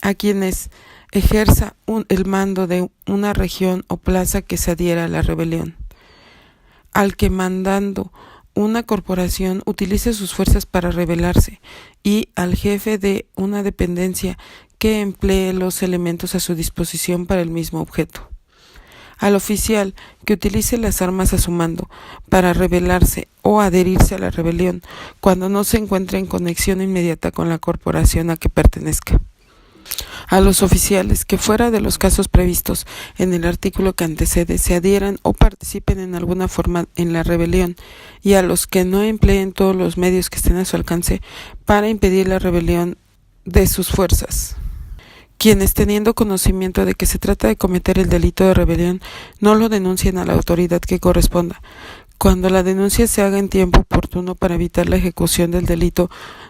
Speaker 1: A quienes ejerza el mando de una región o plaza que se adhiera a la rebelión. Al que mandando una corporación utilice sus fuerzas para rebelarse y al jefe de una dependencia que emplee los elementos a su disposición para el mismo objeto. Al oficial que utilice las armas a su mando para rebelarse o adherirse a la rebelión cuando no se encuentre en conexión inmediata con la corporación a que pertenezca. A los oficiales que fuera de los casos previstos en el artículo que antecede se adhieran o participen en alguna forma en la rebelión y a los que no empleen todos los medios que estén a su alcance para impedir la rebelión de sus fuerzas. Quienes, teniendo conocimiento de que se trata de cometer el delito de rebelión, no lo denuncien a la autoridad que corresponda. Cuando la denuncia se haga en tiempo oportuno para evitar la ejecución del delito,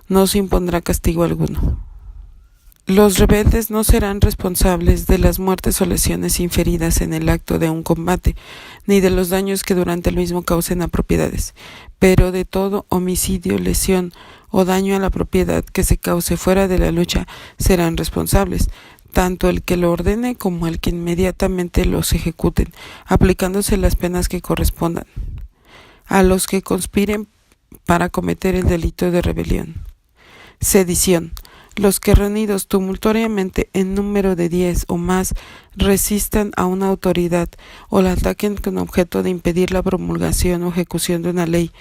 Speaker 1: no se impondrá castigo alguno. Los rebeldes no serán responsables de las muertes o lesiones inferidas en el acto de un combate, ni de los daños que durante el mismo causen a propiedades, pero de todo homicidio, lesión o daño a la propiedad que se cause fuera de la lucha serán responsables, tanto el que lo ordene como el que inmediatamente los ejecuten, aplicándose las penas que correspondan a los que conspiren para cometer el delito de rebelión. Sedición. Los que reunidos tumultuariamente en número de 10 o más resistan a una autoridad o la ataquen con objeto de impedir la promulgación o ejecución de una ley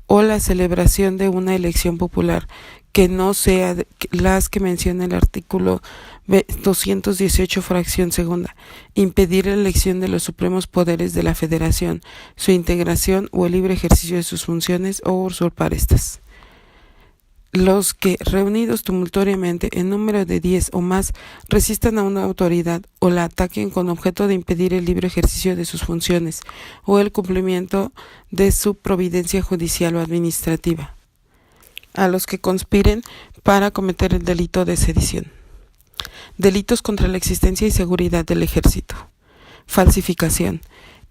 Speaker 1: o la celebración de una elección popular que no sea las que menciona el artículo 218 fracción segunda, impedir la elección de los supremos poderes de la Federación, su integración o el libre ejercicio de sus funciones o usurpar estas. Los que, reunidos tumultuariamente en número de 10 o más, resistan a una autoridad o la ataquen con objeto de impedir el libre ejercicio de sus funciones o el cumplimiento de su providencia judicial o administrativa. A los que conspiren para cometer el delito de sedición. Delitos contra la existencia y seguridad del ejército. Falsificación.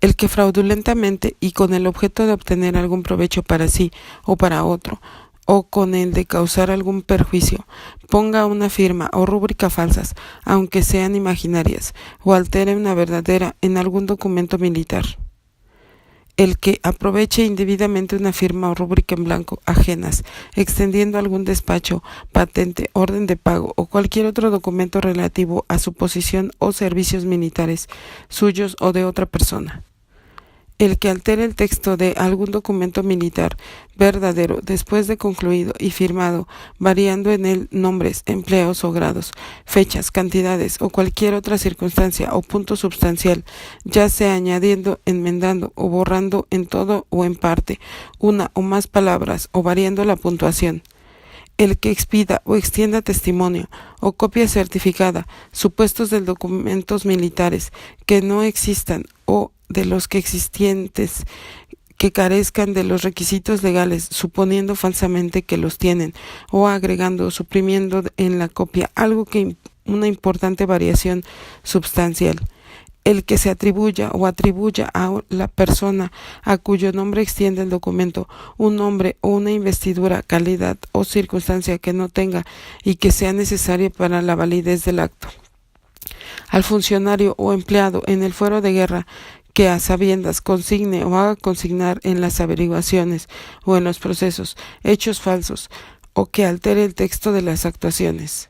Speaker 1: El que fraudulentamente y con el objeto de obtener algún provecho para sí o para otro, o con el de causar algún perjuicio, ponga una firma o rúbrica falsas, aunque sean imaginarias, o altere una verdadera en algún documento militar. El que aproveche indebidamente una firma o rúbrica en blanco ajenas, extendiendo algún despacho, patente, orden de pago o cualquier otro documento relativo a su posición o servicios militares, suyos o de otra persona. El que altere el texto de algún documento militar verdadero después de concluido y firmado, variando en él nombres, empleos o grados, fechas, cantidades o cualquier otra circunstancia o punto substancial, ya sea añadiendo, enmendando o borrando en todo o en parte una o más palabras o variando la puntuación. El que expida o extienda testimonio o copia certificada, supuestos de documentos militares que no existan o de los que existentes que carezcan de los requisitos legales, suponiendo falsamente que los tienen, o agregando o suprimiendo en la copia algo que una importante variación substancial. El que se atribuya o atribuya a la persona a cuyo nombre extiende el documento un nombre o una investidura, calidad o circunstancia que no tenga y que sea necesaria para la validez del acto. Al funcionario o empleado en el fuero de guerra que a sabiendas consigne o haga consignar en las averiguaciones o en los procesos hechos falsos o que altere el texto de las actuaciones.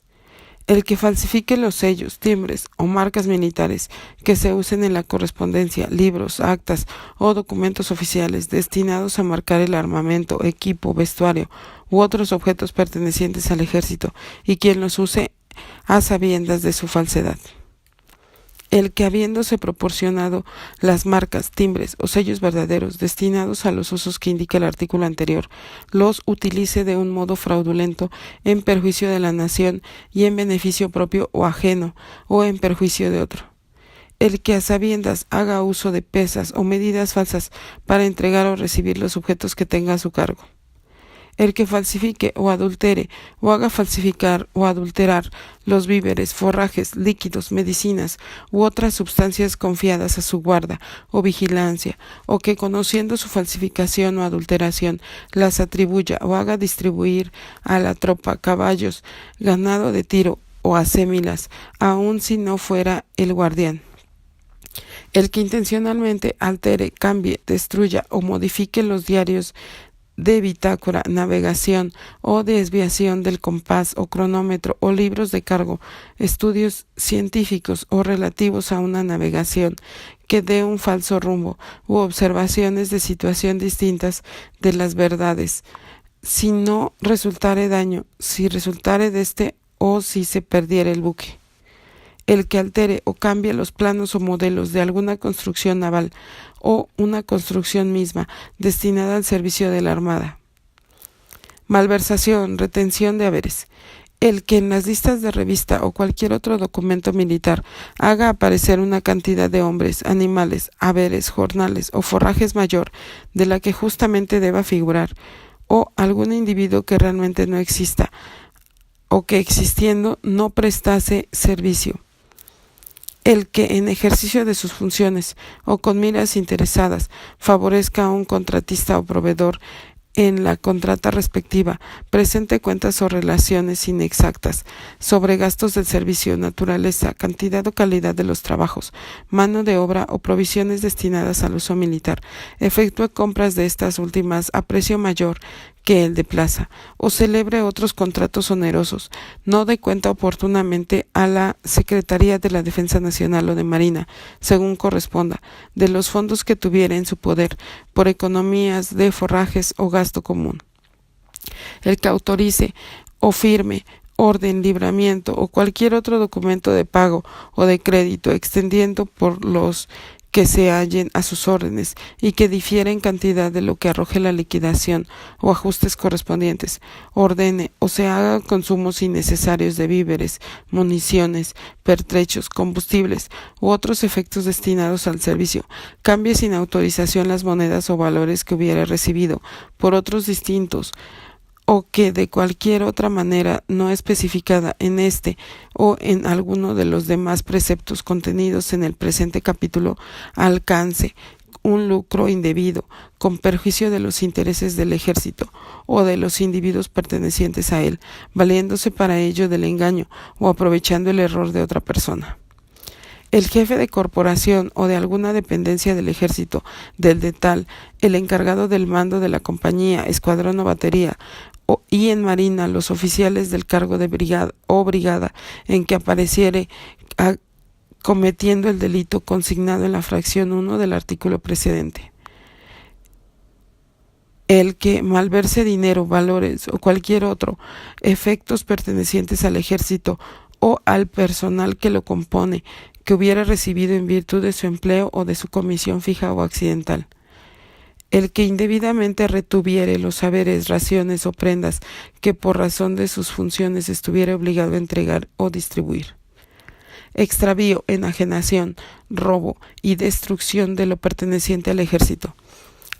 Speaker 1: El que falsifique los sellos, timbres o marcas militares que se usen en la correspondencia, libros, actas o documentos oficiales destinados a marcar el armamento, equipo, vestuario u otros objetos pertenecientes al ejército y quien los use a sabiendas de su falsedad. El que habiéndose proporcionado las marcas, timbres o sellos verdaderos destinados a los usos que indica el artículo anterior, los utilice de un modo fraudulento en perjuicio de la nación y en beneficio propio o ajeno o en perjuicio de otro. El que a sabiendas haga uso de pesas o medidas falsas para entregar o recibir los objetos que tenga a su cargo. El que falsifique o adultere o haga falsificar o adulterar los víveres, forrajes, líquidos, medicinas u otras sustancias confiadas a su guarda o vigilancia, o que conociendo su falsificación o adulteración las atribuya o haga distribuir a la tropa caballos, ganado de tiro o acémilas, aun si no fuera el guardián. El que intencionalmente altere, cambie, destruya o modifique los diarios de bitácora, navegación o desviación del compás o cronómetro o libros de cargo, estudios científicos o relativos a una navegación que dé un falso rumbo u observaciones de situación distintas de las verdades, si no resultare daño, si resultare de este o si se perdiere el buque. El que altere o cambie los planos o modelos de alguna construcción naval o una construcción misma destinada al servicio de la Armada. Malversación, retención de haberes. El que en las listas de revista o cualquier otro documento militar haga aparecer una cantidad de hombres, animales, haberes, jornales o forrajes mayor de la que justamente deba figurar, o algún individuo que realmente no exista, o que existiendo no prestase servicio. El que en ejercicio de sus funciones o con miras interesadas favorezca a un contratista o proveedor en la contrata respectiva, presente cuentas o relaciones inexactas sobre gastos del servicio, naturaleza, cantidad o calidad de los trabajos, mano de obra o provisiones destinadas al uso militar, efectúe compras de estas últimas a precio mayor que el de plaza, o celebre otros contratos onerosos, no dé cuenta oportunamente a la Secretaría de la Defensa Nacional o de Marina, según corresponda, de los fondos que tuviera en su poder, por economías de forrajes o gasto común. El que autorice o firme orden, libramiento o cualquier otro documento de pago o de crédito extendiendo por los que se hallen a sus órdenes y que difiera en cantidad de lo que arroje la liquidación o ajustes correspondientes, ordene o se haga consumos innecesarios de víveres, municiones, pertrechos, combustibles u otros efectos destinados al servicio, cambie sin autorización las monedas o valores que hubiera recibido por otros distintos, o que de cualquier otra manera no especificada en este o en alguno de los demás preceptos contenidos en el presente capítulo alcance un lucro indebido, con perjuicio de los intereses del ejército o de los individuos pertenecientes a él, valiéndose para ello del engaño o aprovechando el error de otra persona. El jefe de corporación o de alguna dependencia del ejército, del de tal, el encargado del mando de la compañía, escuadrón o batería, y en marina los oficiales del cargo de brigada o brigada en que apareciere cometiendo el delito consignado en la fracción 1 del artículo precedente. El que malverse dinero, valores o cualquier otro efectos pertenecientes al ejército o al personal que lo compone, que hubiera recibido en virtud de su empleo o de su comisión fija o accidental. El que indebidamente retuviere los saberes, raciones o prendas que por razón de sus funciones estuviera obligado a entregar o distribuir. Extravío, enajenación, robo y destrucción de lo perteneciente al ejército.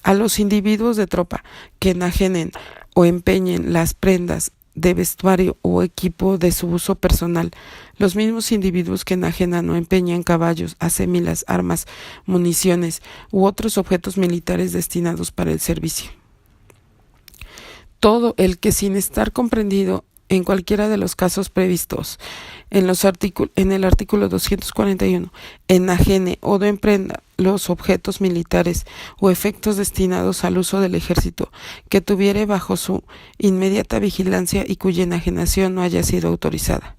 Speaker 1: A los individuos de tropa que enajenen o empeñen las prendas de vestuario o equipo de su uso personal, los mismos individuos que enajenan o empeñan caballos, acémilas, armas, municiones u otros objetos militares destinados para el servicio. Todo el que sin estar comprendido en cualquiera de los casos previstos en el artículo 241, enajene o no emprenda los objetos militares o efectos destinados al uso del ejército que tuviere bajo su inmediata vigilancia y cuya enajenación no haya sido autorizada.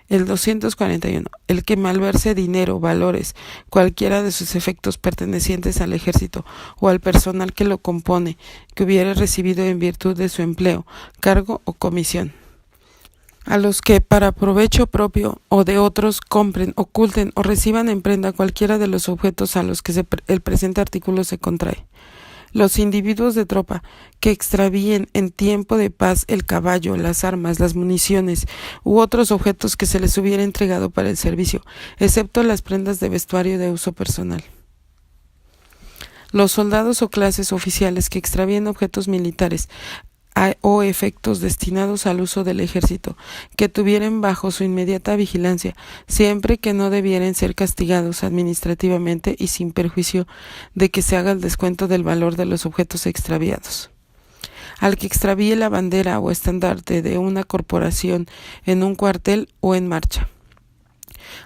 Speaker 1: El 241. El que malverse dinero, valores, cualquiera de sus efectos pertenecientes al ejército o al personal que lo compone, que hubiere recibido en virtud de su empleo, cargo o comisión. A los que para provecho propio o de otros compren, oculten o reciban en prenda cualquiera de los objetos a los que el presente artículo se contrae. Los individuos de tropa que extravíen en tiempo de paz el caballo, las armas, las municiones u otros objetos que se les hubiera entregado para el servicio, excepto las prendas de vestuario de uso personal. Los soldados o clases oficiales que extravíen objetos militares o efectos destinados al uso del ejército, que tuvieren bajo su inmediata vigilancia, siempre que no debieren ser castigados administrativamente y sin perjuicio de que se haga el descuento del valor de los objetos extraviados. Al que extravíe la bandera o estandarte de una corporación en un cuartel o en marcha.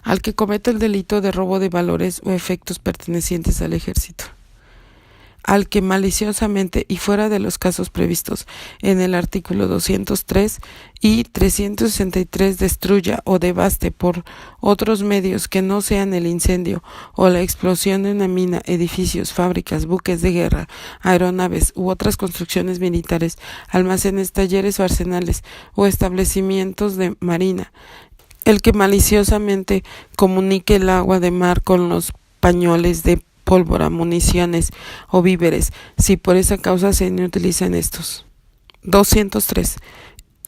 Speaker 1: Al que cometa el delito de robo de valores o efectos pertenecientes al ejército. Al que maliciosamente y fuera de los casos previstos en el artículo 203 y 363 destruya o devaste por otros medios que no sean el incendio o la explosión de una mina, edificios, fábricas, buques de guerra, aeronaves u otras construcciones militares, almacenes, talleres o arsenales o establecimientos de marina. El que maliciosamente comunique el agua de mar con los pañoles de pólvora, municiones o víveres, si por esa causa se inutilizan estos. 203.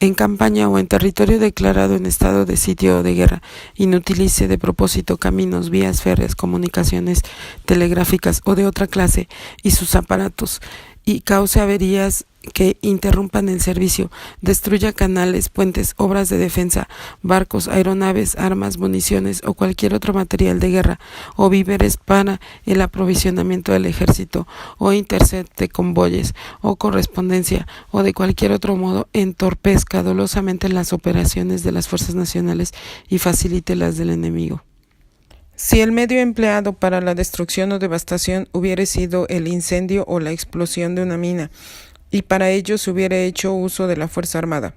Speaker 1: En campaña o en territorio declarado en estado de sitio o de guerra, inutilice de propósito caminos, vías férreas, comunicaciones telegráficas o de otra clase y sus aparatos, y cause averías que interrumpan el servicio, destruya canales, puentes, obras de defensa, barcos, aeronaves, armas, municiones o cualquier otro material de guerra o víveres para el aprovisionamiento del ejército, o intercepte convoyes o correspondencia, o de cualquier otro modo entorpezca dolosamente las operaciones de las fuerzas nacionales y facilite las del enemigo. Si el medio empleado para la destrucción o devastación hubiere sido el incendio o la explosión de una mina, y para ello se hubiera hecho uso de la fuerza armada,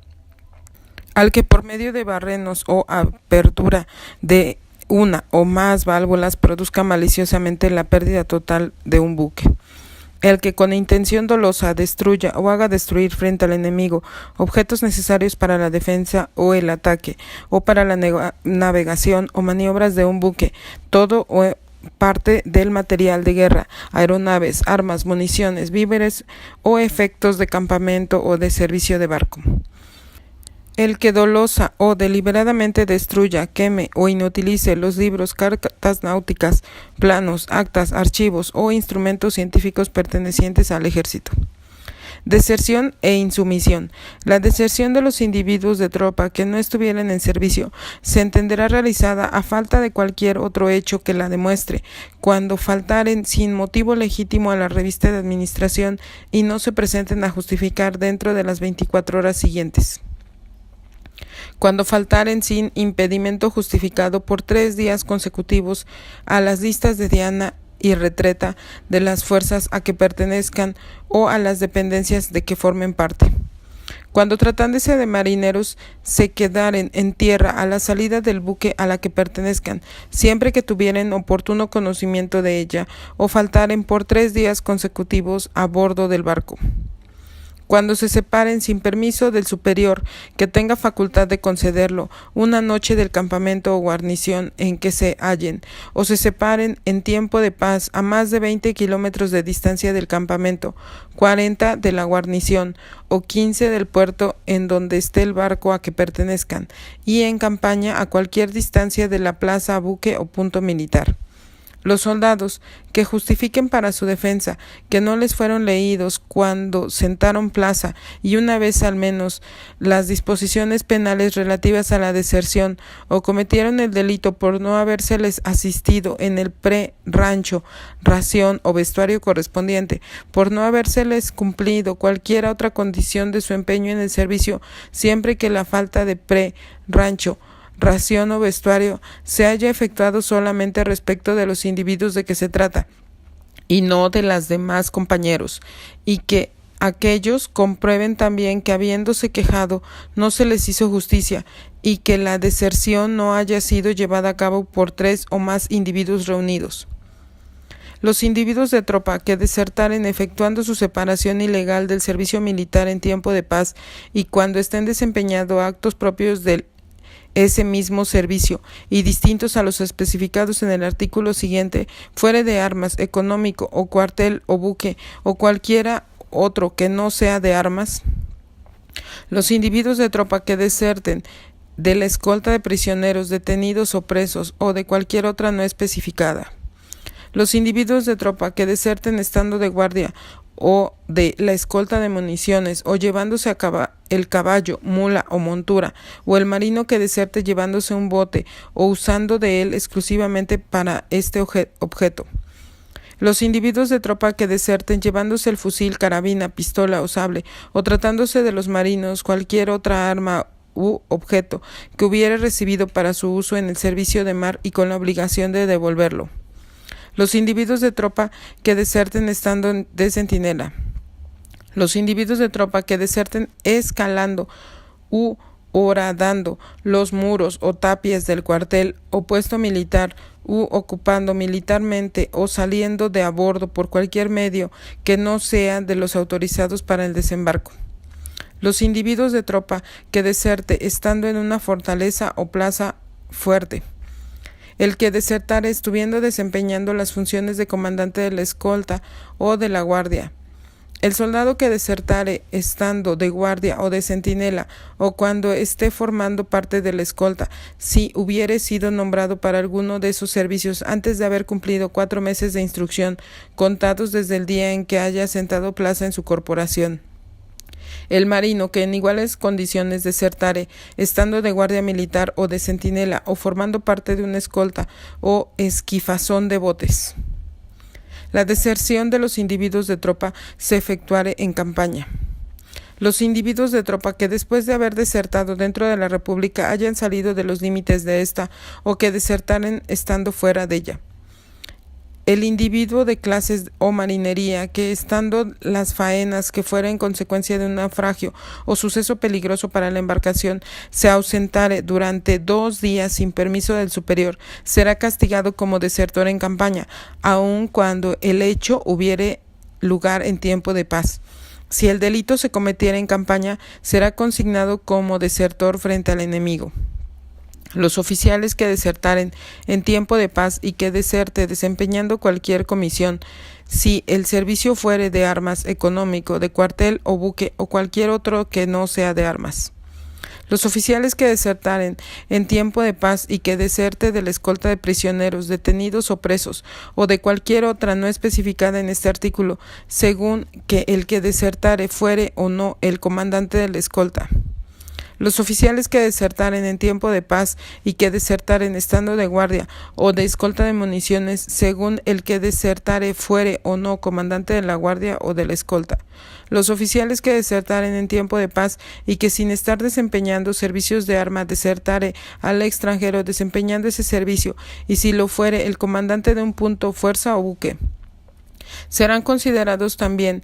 Speaker 1: al que por medio de barrenos o apertura de una o más válvulas produzca maliciosamente la pérdida total de un buque, el que con intención dolosa destruya o haga destruir frente al enemigo objetos necesarios para la defensa o el ataque, o para la navegación o maniobras de un buque, todo o parte del material de guerra, aeronaves, armas, municiones, víveres o efectos de campamento o de servicio de barco. El que dolosa o deliberadamente destruya, queme o inutilice los libros, cartas náuticas, planos, actas, archivos o instrumentos científicos pertenecientes al ejército. Deserción e insumisión. La deserción de los individuos de tropa que no estuvieran en servicio se entenderá realizada a falta de cualquier otro hecho que la demuestre, cuando faltaren sin motivo legítimo a la revista de administración y no se presenten a justificar dentro de las 24 horas siguientes. Cuando faltaren sin impedimento justificado por 3 días consecutivos a las listas de diana y retreta de las fuerzas a que pertenezcan o a las dependencias de que formen parte. Cuando tratándose de marineros se quedaren en tierra a la salida del buque a la que pertenezcan, siempre que tuvieren oportuno conocimiento de ella, o faltaren por 3 días consecutivos a bordo del barco. Cuando se separen sin permiso del superior, que tenga facultad de concederlo, una noche del campamento o guarnición en que se hallen, o se separen en tiempo de paz a más de 20 kilómetros de distancia del campamento, 40 de la guarnición, o 15 del puerto en donde esté el barco a que pertenezcan, y en campaña a cualquier distancia de la plaza, buque o punto militar. Los soldados que justifiquen para su defensa que no les fueron leídos cuando sentaron plaza y una vez al menos las disposiciones penales relativas a la deserción, o cometieron el delito por no habérseles asistido en el rancho, ración o vestuario correspondiente, por no habérseles cumplido cualquier otra condición de su empeño en el servicio, siempre que la falta de rancho, ración o vestuario se haya efectuado solamente respecto de los individuos de que se trata, y no de las demás compañeros, y que aquellos comprueben también que habiéndose quejado no se les hizo justicia, y que la deserción no haya sido llevada a cabo por 3 o más individuos reunidos. Los individuos de tropa que desertaren efectuando su separación ilegal del servicio militar en tiempo de paz y cuando estén desempeñando actos propios del ese mismo servicio y distintos a los especificados en el artículo siguiente, fuere de armas, económico o cuartel o buque o cualquiera otro que no sea de armas, los individuos de tropa que deserten de la escolta de prisioneros, detenidos o presos o de cualquier otra no especificada, los individuos de tropa que deserten estando de guardia o de la escolta de municiones, o llevándose el caballo, mula o montura, o el marino que deserte llevándose un bote o usando de él exclusivamente para este objeto. Los individuos de tropa que deserten llevándose el fusil, carabina, pistola o sable, o tratándose de los marinos cualquier otra arma u objeto que hubiere recibido para su uso en el servicio de mar y con la obligación de devolverlo. Los individuos de tropa que deserten estando de centinela. Los individuos de tropa que deserten escalando u horadando los muros o tapias del cuartel o puesto militar u ocupando militarmente o saliendo de a bordo por cualquier medio que no sea de los autorizados para el desembarco. Los individuos de tropa que deserte estando en una fortaleza o plaza fuerte. El que desertare estuviendo desempeñando las funciones de comandante de la escolta o de la guardia. El soldado que desertare estando de guardia o de centinela, o cuando esté formando parte de la escolta, si hubiere sido nombrado para alguno de esos servicios antes de haber cumplido 4 meses de instrucción, contados desde el día en que haya sentado plaza en su corporación. El marino que en iguales condiciones desertare, estando de guardia militar o de centinela, o formando parte de una escolta o esquifazón de botes. La deserción de los individuos de tropa se efectuare en campaña. Los individuos de tropa que después de haber desertado dentro de la República hayan salido de los límites de ésta o que desertaren estando fuera de ella. El individuo de clases o marinería que estando las faenas que fuera en consecuencia de un naufragio o suceso peligroso para la embarcación se ausentare durante 2 días sin permiso del superior, será castigado como desertor en campaña, aun cuando el hecho hubiere lugar en tiempo de paz. Si el delito se cometiera en campaña, será consignado como desertor frente al enemigo. Los oficiales que desertaren en tiempo de paz y que deserte desempeñando cualquier comisión, si el servicio fuere de armas, económico, de cuartel o buque o cualquier otro que no sea de armas. Los oficiales que desertaren en tiempo de paz y que deserte de la escolta de prisioneros, detenidos o presos, o de cualquier otra no especificada en este artículo, según que el que desertare fuere o no el comandante de la escolta. Los oficiales que desertaren en tiempo de paz y que desertaren estando de guardia o de escolta de municiones, según el que desertare fuere o no comandante de la guardia o de la escolta. Los oficiales que desertaren en tiempo de paz y que sin estar desempeñando servicios de arma desertare al extranjero desempeñando ese servicio, y si lo fuere el comandante de un punto, fuerza o buque. Serán considerados también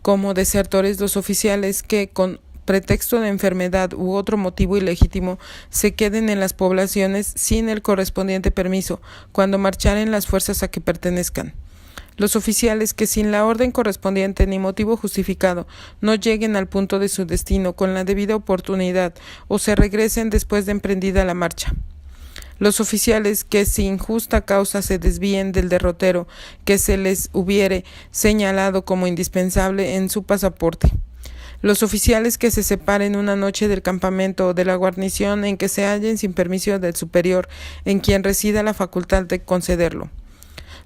Speaker 1: como desertores los oficiales que con pretexto de enfermedad u otro motivo ilegítimo se queden en las poblaciones sin el correspondiente permiso, cuando marcharen las fuerzas a que pertenezcan. Los oficiales que sin la orden correspondiente ni motivo justificado no lleguen al punto de su destino con la debida oportunidad o se regresen después de emprendida la marcha. Los oficiales que sin justa causa se desvíen del derrotero que se les hubiere señalado como indispensable en su pasaporte. Los oficiales que se separen una noche del campamento o de la guarnición en que se hallen sin permiso del superior en quien resida la facultad de concederlo.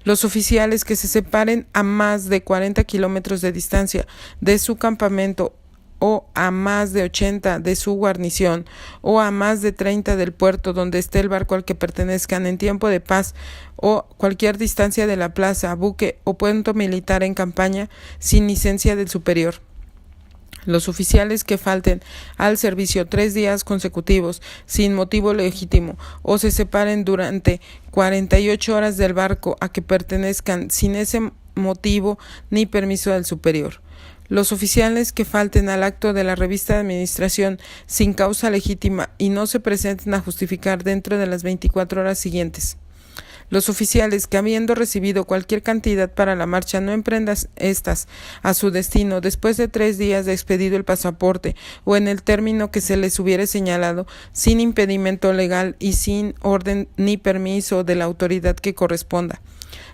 Speaker 1: Los oficiales que se separen a más de 40 kilómetros de distancia de su campamento o a más de 80 de su guarnición o a más de 30 del puerto donde esté el barco al que pertenezcan en tiempo de paz o cualquier distancia de la plaza, buque o puerto militar en campaña sin licencia del superior. Los oficiales que falten al servicio 3 días consecutivos sin motivo legítimo o se separen durante 48 horas del barco a que pertenezcan sin ese motivo ni permiso del superior. Los oficiales que falten al acto de la revista de administración sin causa legítima y no se presenten a justificar dentro de las 24 horas siguientes. Los oficiales que habiendo recibido cualquier cantidad para la marcha no emprendan estas a su destino después de 3 días de expedido el pasaporte o en el término que se les hubiere señalado, sin impedimento legal y sin orden ni permiso de la autoridad que corresponda.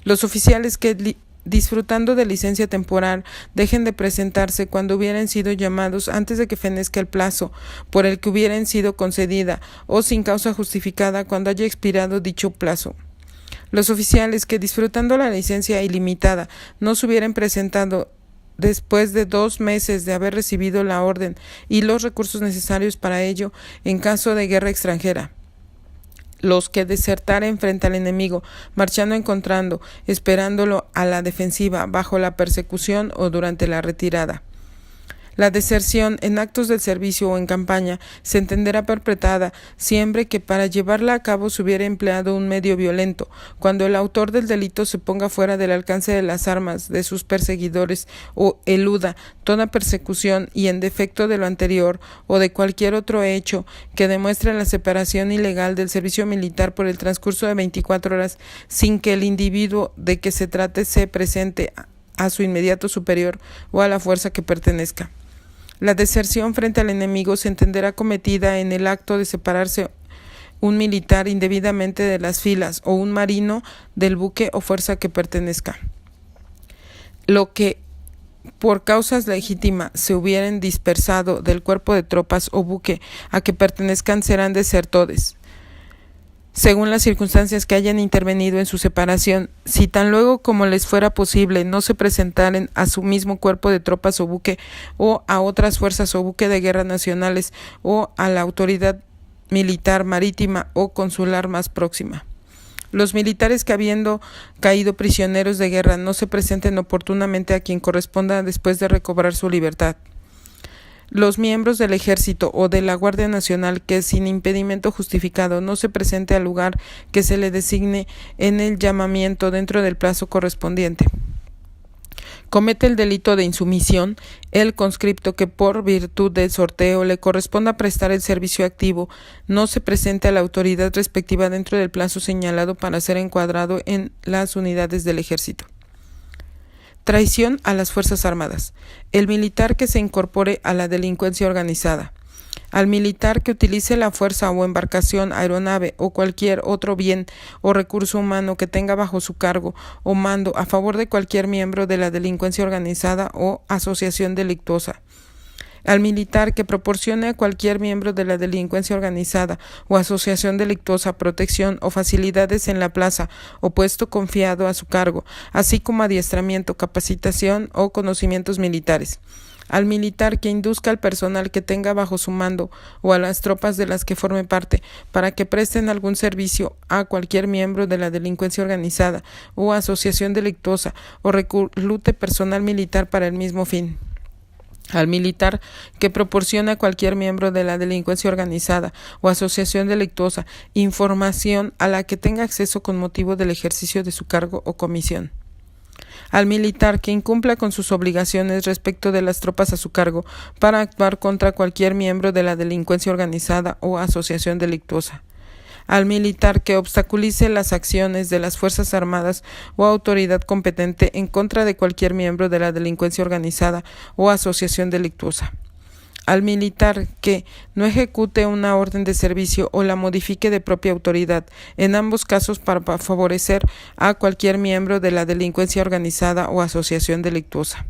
Speaker 1: Los oficiales que disfrutando de licencia temporal, dejen de presentarse cuando hubieran sido llamados antes de que fenezca el plazo por el que hubieran sido concedida o sin causa justificada cuando haya expirado dicho plazo. Los oficiales que disfrutando la licencia ilimitada no se hubieran presentado después de 2 meses de haber recibido la orden y los recursos necesarios para ello en caso de guerra extranjera. Los que desertaren frente al enemigo, marchando encontrando, esperándolo a la defensiva, bajo la persecución o durante la retirada. La deserción en actos del servicio o en campaña se entenderá perpetrada siempre que para llevarla a cabo se hubiera empleado un medio violento, cuando el autor del delito se ponga fuera del alcance de las armas de sus perseguidores o eluda toda persecución y en defecto de lo anterior o de cualquier otro hecho que demuestre la separación ilegal del servicio militar por el transcurso de 24 horas sin que el individuo de que se trate se presente a su inmediato superior o a la fuerza que pertenezca. La deserción frente al enemigo se entenderá cometida en el acto de separarse un militar indebidamente de las filas o un marino del buque o fuerza que pertenezca. Lo que por causas legítimas se hubieren dispersado del cuerpo de tropas o buque a que pertenezcan serán desertores, según las circunstancias que hayan intervenido en su separación, si tan luego como les fuera posible no se presentaren a su mismo cuerpo de tropas o buque, o a otras fuerzas o buque de guerra nacionales, o a la autoridad militar, marítima o consular más próxima. Los militares que, habiendo caído prisioneros de guerra, no se presenten oportunamente a quien corresponda después de recobrar su libertad. Los miembros del Ejército o de la Guardia Nacional que, sin impedimento justificado, no se presente al lugar que se le designe en el llamamiento dentro del plazo correspondiente. Comete el delito de insumisión el conscripto que por virtud del sorteo le corresponda prestar el servicio activo, no se presente a la autoridad respectiva dentro del plazo señalado para ser encuadrado en las unidades del ejército. Traición a las Fuerzas Armadas. El militar que se incorpore a la delincuencia organizada. Al militar que utilice la fuerza o embarcación, aeronave o cualquier otro bien o recurso humano que tenga bajo su cargo o mando a favor de cualquier miembro de la delincuencia organizada o asociación delictuosa. Al militar que proporcione a cualquier miembro de la delincuencia organizada o asociación delictuosa protección o facilidades en la plaza o puesto confiado a su cargo, así como adiestramiento, capacitación o conocimientos militares. Al militar que induzca al personal que tenga bajo su mando o a las tropas de las que forme parte para que presten algún servicio a cualquier miembro de la delincuencia organizada o asociación delictuosa o reclute personal militar para el mismo fin. Al militar que proporciona a cualquier miembro de la delincuencia organizada o asociación delictuosa información a la que tenga acceso con motivo del ejercicio de su cargo o comisión. Al militar que incumpla con sus obligaciones respecto de las tropas a su cargo para actuar contra cualquier miembro de la delincuencia organizada o asociación delictuosa. Al militar que obstaculice las acciones de las Fuerzas Armadas o autoridad competente en contra de cualquier miembro de la delincuencia organizada o asociación delictuosa. Al militar que no ejecute una orden de servicio o la modifique de propia autoridad, en ambos casos para favorecer a cualquier miembro de la delincuencia organizada o asociación delictuosa.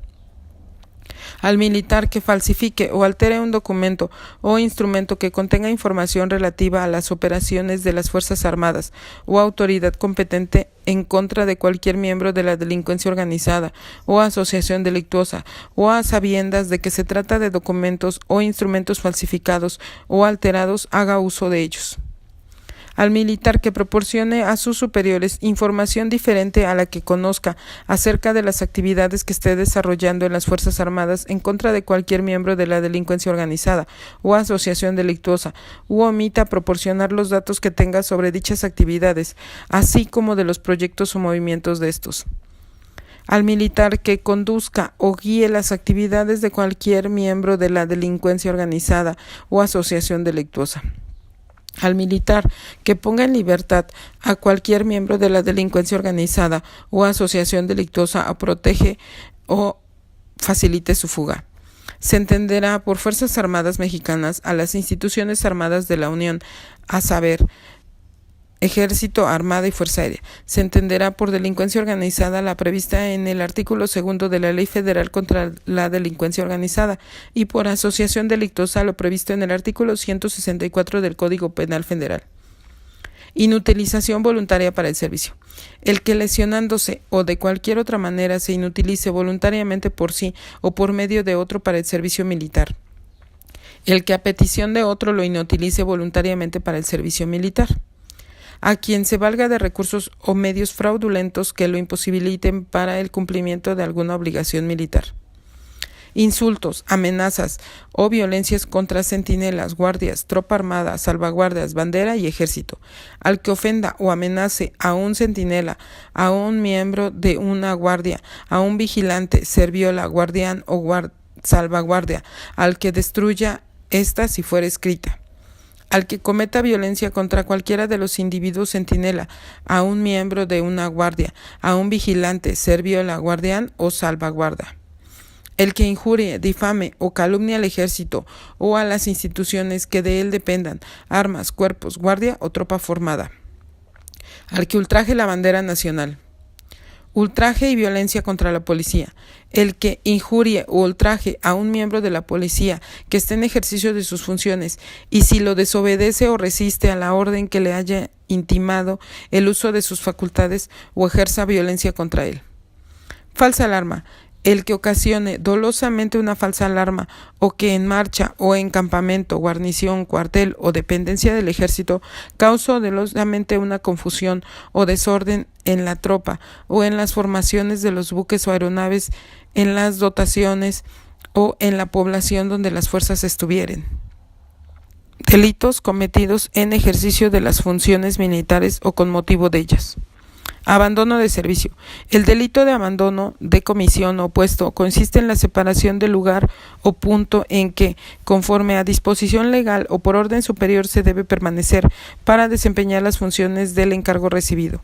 Speaker 1: Al militar que falsifique o altere un documento o instrumento que contenga información relativa a las operaciones de las Fuerzas Armadas o autoridad competente en contra de cualquier miembro de la delincuencia organizada o asociación delictuosa, o a sabiendas de que se trata de documentos o instrumentos falsificados o alterados, haga uso de ellos. Al militar que proporcione a sus superiores información diferente a la que conozca acerca de las actividades que esté desarrollando en las Fuerzas Armadas en contra de cualquier miembro de la delincuencia organizada o asociación delictuosa, u omita proporcionar los datos que tenga sobre dichas actividades, así como de los proyectos o movimientos de estos. Al militar que conduzca o guíe las actividades de cualquier miembro de la delincuencia organizada o asociación delictuosa. Al militar que ponga en libertad a cualquier miembro de la delincuencia organizada o asociación delictuosa o protege o facilite su fuga. Se entenderá por Fuerzas Armadas Mexicanas a las instituciones armadas de la Unión, a saber, Ejército, Armada y Fuerza Aérea. Se entenderá por delincuencia organizada la prevista en el artículo 2 de la Ley Federal contra la Delincuencia Organizada y por asociación delictuosa lo previsto en el artículo 164 del Código Penal Federal. Inutilización voluntaria para el servicio. El que lesionándose o de cualquier otra manera se inutilice voluntariamente por sí o por medio de otro para el servicio militar. El que a petición de otro lo inutilice voluntariamente para el servicio militar. A quien se valga de recursos o medios fraudulentos que lo imposibiliten para el cumplimiento de alguna obligación militar. Insultos, amenazas o violencias contra centinelas, guardias, tropa armada, salvaguardias, bandera y ejército. Al que ofenda o amenace a un centinela, a un miembro de una guardia, a un vigilante, serviola, guardián o salvaguardia, al que destruya esta si fuera escrita. Al que cometa violencia contra cualquiera de los individuos centinela, a un miembro de una guardia, a un vigilante, serviola, guardián o salvaguarda. El que injurie, difame o calumnie al ejército o a las instituciones que de él dependan, armas, cuerpos, guardia o tropa formada. Al que ultraje la bandera nacional. Ultraje y violencia contra la policía. El que injurie o ultraje a un miembro de la policía que esté en ejercicio de sus funciones y si lo desobedece o resiste a la orden que le haya intimado el uso de sus facultades o ejerza violencia contra él. Falsa alarma. El que ocasione dolosamente una falsa alarma o que en marcha o en campamento, guarnición, cuartel o dependencia del ejército causó dolosamente una confusión o desorden en la tropa o en las formaciones de los buques o aeronaves, en las dotaciones o en la población donde las fuerzas estuvieren. Delitos cometidos en ejercicio de las funciones militares o con motivo de ellas. Abandono de servicio. El delito de abandono de comisión o puesto consiste en la separación del lugar o punto en que, conforme a disposición legal o por orden superior, se debe permanecer para desempeñar las funciones del encargo recibido.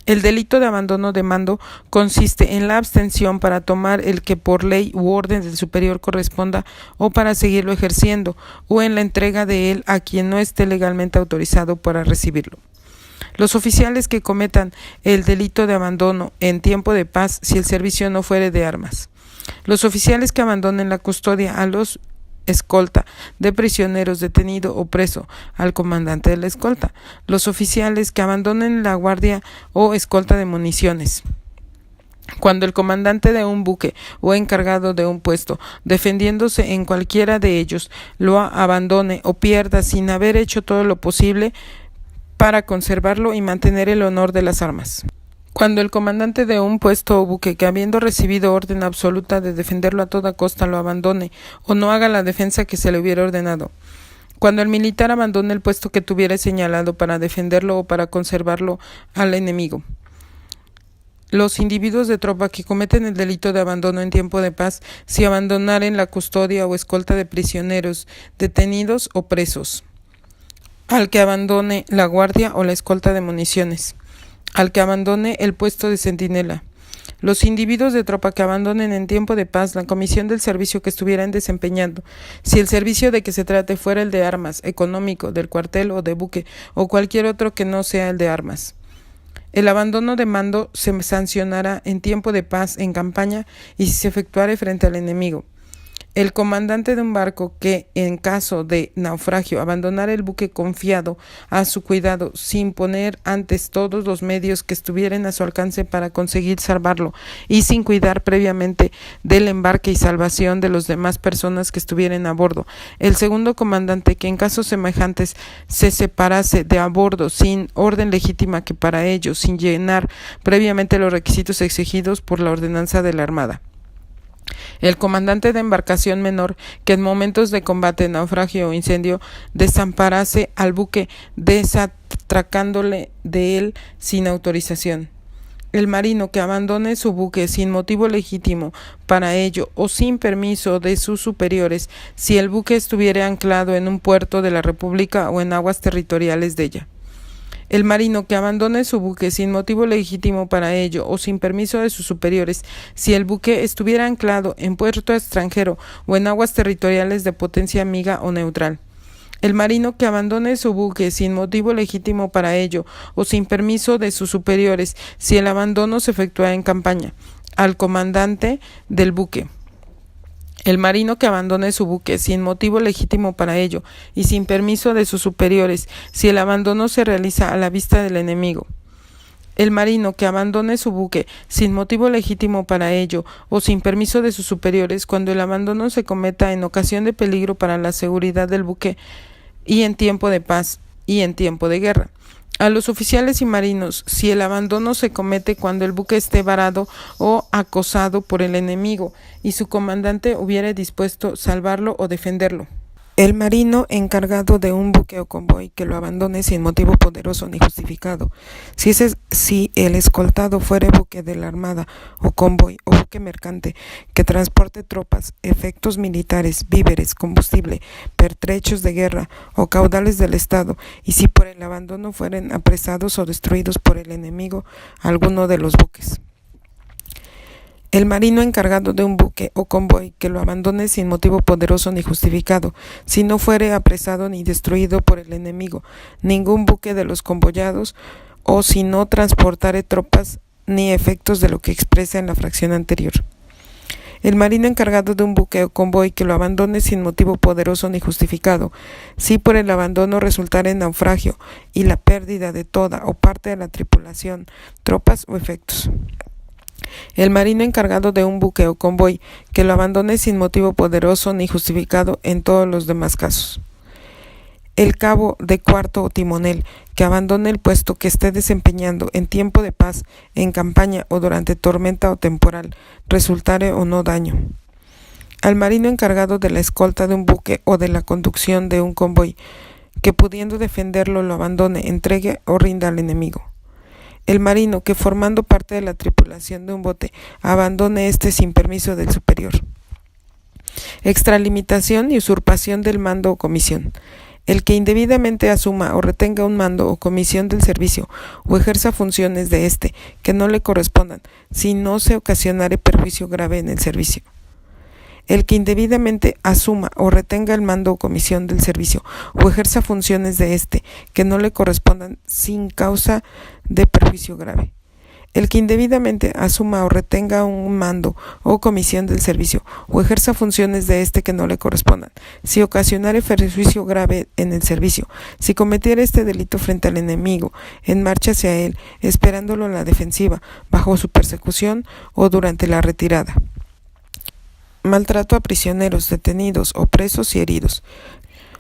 Speaker 1: El delito de abandono de mando consiste en la abstención para tomar el que por ley u orden del superior corresponda o para seguirlo ejerciendo, o en la entrega de él a quien no esté legalmente autorizado para recibirlo. Los oficiales que cometan el delito de abandono en tiempo de paz si el servicio no fuere de armas. Los oficiales que abandonen la custodia a los escolta de prisioneros detenido o preso al comandante de la escolta. Los oficiales que abandonen la guardia o escolta de municiones. Cuando el comandante de un buque o encargado de un puesto, defendiéndose en cualquiera de ellos, lo abandone o pierda sin haber hecho todo lo posible para conservarlo y mantener el honor de las armas. Cuando el comandante de un puesto o buque que habiendo recibido orden absoluta de defenderlo a toda costa lo abandone o no haga la defensa que se le hubiera ordenado. Cuando el militar abandone el puesto que tuviera señalado para defenderlo o para conservarlo al enemigo. Los individuos de tropa que cometen el delito de abandono en tiempo de paz, si abandonaren la custodia o escolta de prisioneros, detenidos o presos. Al que abandone la guardia o la escolta de municiones. Al que abandone el puesto de centinela. Los individuos de tropa que abandonen en tiempo de paz la comisión del servicio que estuvieran desempeñando, si el servicio de que se trate fuera el de armas, económico, del cuartel o de buque, o cualquier otro que no sea el de armas. El abandono de mando se sancionará en tiempo de paz en campaña y si se efectuare frente al enemigo. El comandante de un barco que, en caso de naufragio, abandonara el buque confiado a su cuidado, sin poner antes todos los medios que estuvieran a su alcance para conseguir salvarlo, y sin cuidar previamente del embarque y salvación de las demás personas que estuvieran a bordo. El segundo comandante que, en casos semejantes, se separase de a bordo sin orden legítima que para ello, sin llenar previamente los requisitos exigidos por la ordenanza de la Armada. El comandante de embarcación menor que en momentos de combate, naufragio o incendio desamparase al buque desatracándole de él sin autorización. El marino que abandone su buque sin motivo legítimo para ello o sin permiso de sus superiores si el buque estuviere anclado en un puerto de la República o en aguas territoriales de ella. El marino que abandone su buque sin motivo legítimo para ello o sin permiso de sus superiores, si el buque estuviera anclado en puerto extranjero o en aguas territoriales de potencia amiga o neutral. El marino que abandone su buque sin motivo legítimo para ello o sin permiso de sus superiores, si el abandono se efectúa en campaña, al comandante del buque. El marino que abandone su buque sin motivo legítimo para ello y sin permiso de sus superiores, si el abandono se realiza a la vista del enemigo. El marino que abandone su buque sin motivo legítimo para ello o sin permiso de sus superiores, cuando el abandono se cometa en ocasión de peligro para la seguridad del buque y en tiempo de paz y en tiempo de guerra. A los oficiales y marinos, si el abandono se comete cuando el buque esté varado o acosado por el enemigo y su comandante hubiere dispuesto salvarlo o defenderlo. El marino encargado de un buque o convoy que lo abandone sin motivo poderoso ni justificado. Si el escoltado fuere buque de la Armada o convoy o buque mercante que transporte tropas, efectos militares, víveres, combustible, pertrechos de guerra o caudales del Estado, y si por el abandono fueren apresados o destruidos por el enemigo alguno de los buques. El marino encargado de un buque o convoy que lo abandone sin motivo poderoso ni justificado, si no fuere apresado ni destruido por el enemigo, ningún buque de los convoyados, o si no transportare tropas ni efectos de lo que expresa en la fracción anterior. El marino encargado de un buque o convoy que lo abandone sin motivo poderoso ni justificado, si por el abandono resultara en naufragio y la pérdida de toda o parte de la tripulación, tropas o efectos. El marino encargado de un buque o convoy que lo abandone sin motivo poderoso ni justificado en todos los demás casos. El cabo de cuarto o timonel que abandone el puesto que esté desempeñando en tiempo de paz, en campaña o durante tormenta o temporal, resultare o no daño. Al marino encargado de la escolta de un buque o de la conducción de un convoy, que pudiendo defenderlo lo abandone, entregue o rinda al enemigo. El marino que formando parte de la tripulación de un bote abandone éste sin permiso del superior. Extralimitación y usurpación del mando o comisión. El que indebidamente asuma o retenga un mando o comisión del servicio o ejerza funciones de éste que no le correspondan, si no se ocasionare perjuicio grave en el servicio. El que indebidamente asuma o retenga el mando o comisión del servicio o ejerza funciones de éste que no le correspondan sin causa de perjuicio grave. El que indebidamente asuma o retenga un mando o comisión del servicio o ejerza funciones de éste que no le correspondan, si ocasionare perjuicio grave en el servicio, si cometiera este delito frente al enemigo, en marcha hacia él, esperándolo en la defensiva, bajo su persecución o durante la retirada. Maltrato a prisioneros, detenidos o presos y heridos.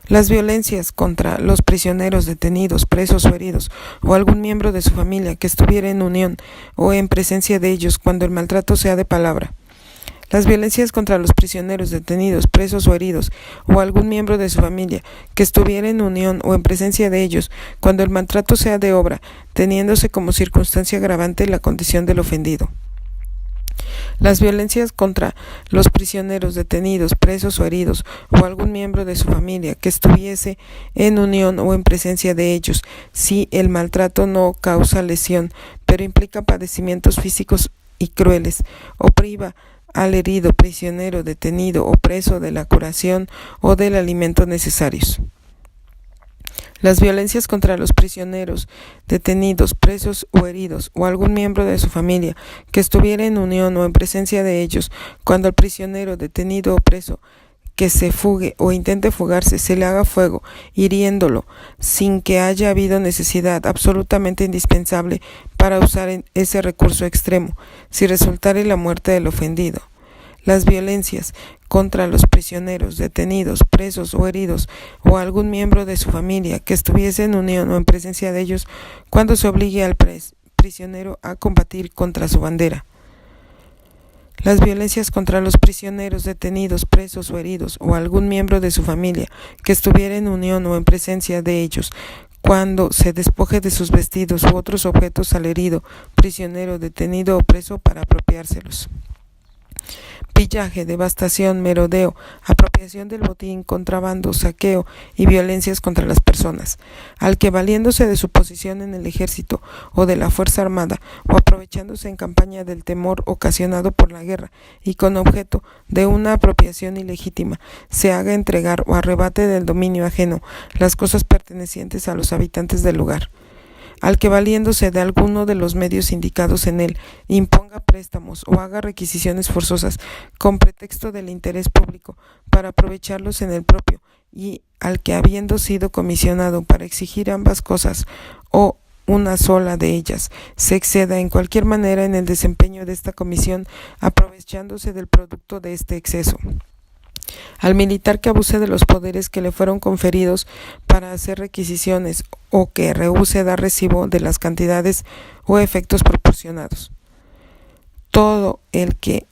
Speaker 1: Las violencias contra los prisioneros, detenidos, presos o heridos, o algún miembro de su familia que estuviera en unión o en presencia de ellos cuando el maltrato sea de palabra. Las violencias contra los prisioneros, detenidos, presos o heridos, o algún miembro de su familia que estuviera en unión o en presencia de ellos cuando el maltrato sea de obra, teniéndose como circunstancia agravante la condición del ofendido. Las violencias contra los prisioneros, detenidos, presos o heridos, o algún miembro de su familia que estuviese en unión o en presencia de ellos, si el maltrato no causa lesión, pero implica padecimientos físicos y crueles, o priva al herido, prisionero, detenido o preso de la curación o del alimento necesarios. Las violencias contra los prisioneros, detenidos, presos o heridos, o algún miembro de su familia que estuviera en unión o en presencia de ellos, cuando al prisionero, detenido o preso que se fugue o intente fugarse se le haga fuego, hiriéndolo, sin que haya habido necesidad absolutamente indispensable para usar ese recurso extremo, si resultare la muerte del ofendido. Las violencias contra los prisioneros, detenidos, presos o heridos, o algún miembro de su familia que estuviese en unión o en presencia de ellos, cuando se obligue al prisionero a combatir contra su bandera. Las violencias contra los prisioneros, detenidos, presos o heridos, o algún miembro de su familia que estuviera en unión o en presencia de ellos, cuando se despoje de sus vestidos u otros objetos al herido, prisionero, detenido o preso para apropiárselos. Pillaje, devastación, merodeo, apropiación del botín, contrabando, saqueo y violencias contra las personas. Al que valiéndose de su posición en el ejército o de la fuerza armada, o aprovechándose en campaña del temor ocasionado por la guerra y con objeto de una apropiación ilegítima, se haga entregar o arrebate del dominio ajeno las cosas pertenecientes a los habitantes del lugar. Al que valiéndose de alguno de los medios indicados en él, imponga préstamos o haga requisiciones forzosas con pretexto del interés público para aprovecharlos en el propio, y al que habiendo sido comisionado para exigir ambas cosas o una sola de ellas, se exceda en cualquier manera en el desempeño de esta comisión, aprovechándose del producto de este exceso. Al militar que abuse de los poderes que le fueron conferidos para hacer requisiciones o que rehúse dar recibo de las cantidades o efectos proporcionados. Todo el que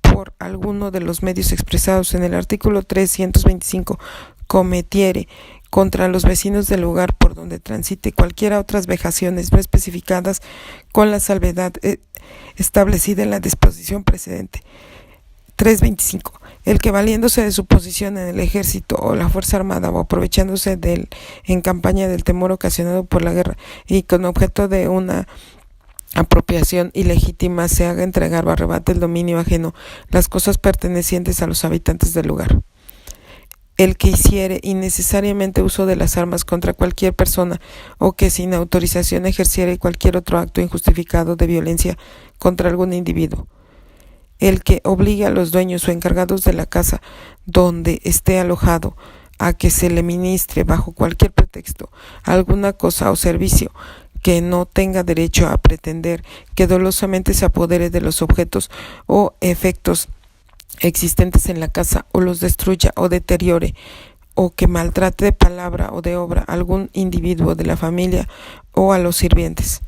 Speaker 1: por alguno de los medios expresados en el artículo 325 cometiere contra los vecinos del lugar por donde transite cualquiera otras vejaciones no especificadas con la salvedad establecida en la disposición precedente. 325. El que valiéndose de su posición en el ejército o la fuerza armada o aprovechándose de él en campaña del temor ocasionado por la guerra y con objeto de una apropiación ilegítima se haga entregar o arrebate el dominio ajeno las cosas pertenecientes a los habitantes del lugar. El que hiciere innecesariamente uso de las armas contra cualquier persona o que sin autorización ejerciere cualquier otro acto injustificado de violencia contra algún individuo. El que obligue a los dueños o encargados de la casa donde esté alojado a que se le ministre bajo cualquier pretexto alguna cosa o servicio que no tenga derecho a pretender, que dolosamente se apodere de los objetos o efectos existentes en la casa, o los destruya o deteriore, o que maltrate de palabra o de obra a algún individuo de la familia o a los sirvientes.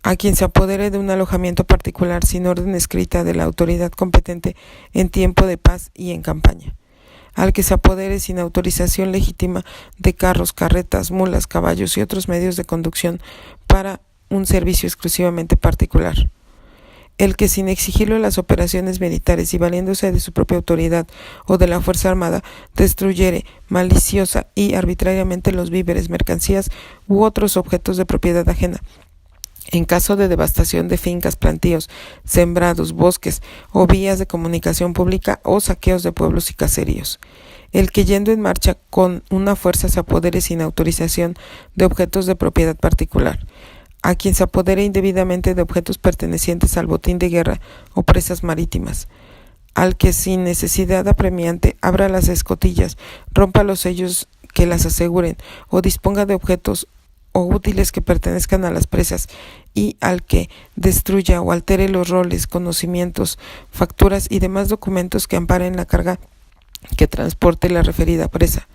Speaker 1: A quien se apodere de un alojamiento particular sin orden escrita de la autoridad competente en tiempo de paz y en campaña. Al que se apodere sin autorización legítima de carros, carretas, mulas, caballos y otros medios de conducción para un servicio exclusivamente particular. El que sin exigirlo las operaciones militares y valiéndose de su propia autoridad o de la fuerza armada destruyere maliciosa y arbitrariamente los víveres, mercancías u otros objetos de propiedad ajena, en caso de devastación de fincas, plantíos, sembrados, bosques o vías de comunicación pública o saqueos de pueblos y caseríos. El que yendo en marcha con una fuerza se apodere sin autorización de objetos de propiedad particular. A quien se apodere indebidamente de objetos pertenecientes al botín de guerra o presas marítimas. Al que sin necesidad apremiante abra las escotillas, rompa los sellos que las aseguren o disponga de objetos o útiles que pertenezcan a las presas, y al que destruya o altere los roles, conocimientos, facturas y demás documentos que amparen la carga que transporte la referida presa.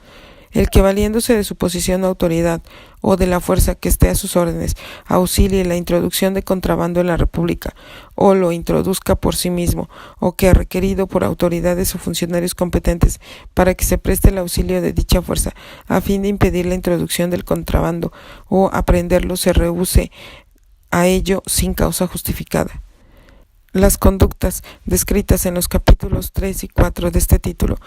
Speaker 1: El que valiéndose de su posición o autoridad o de la fuerza que esté a sus órdenes auxilie la introducción de contrabando en la República o lo introduzca por sí mismo o que ha requerido por autoridades o funcionarios competentes para que se preste el auxilio de dicha fuerza a fin de impedir la introducción del contrabando o aprehenderlo se rehúse a ello sin causa justificada. Las conductas descritas en los capítulos 3 y 4 de este título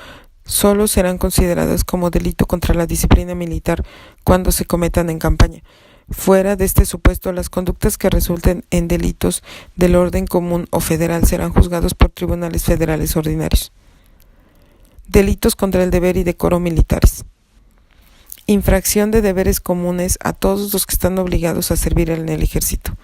Speaker 1: solo serán consideradas como delito contra la disciplina militar cuando se cometan en campaña. Fuera de este supuesto, las conductas que resulten en delitos del orden común o federal serán juzgados por tribunales federales ordinarios. Delitos contra el deber y decoro militares. Infracción de deberes comunes a todos los que están obligados a servir en el ejército.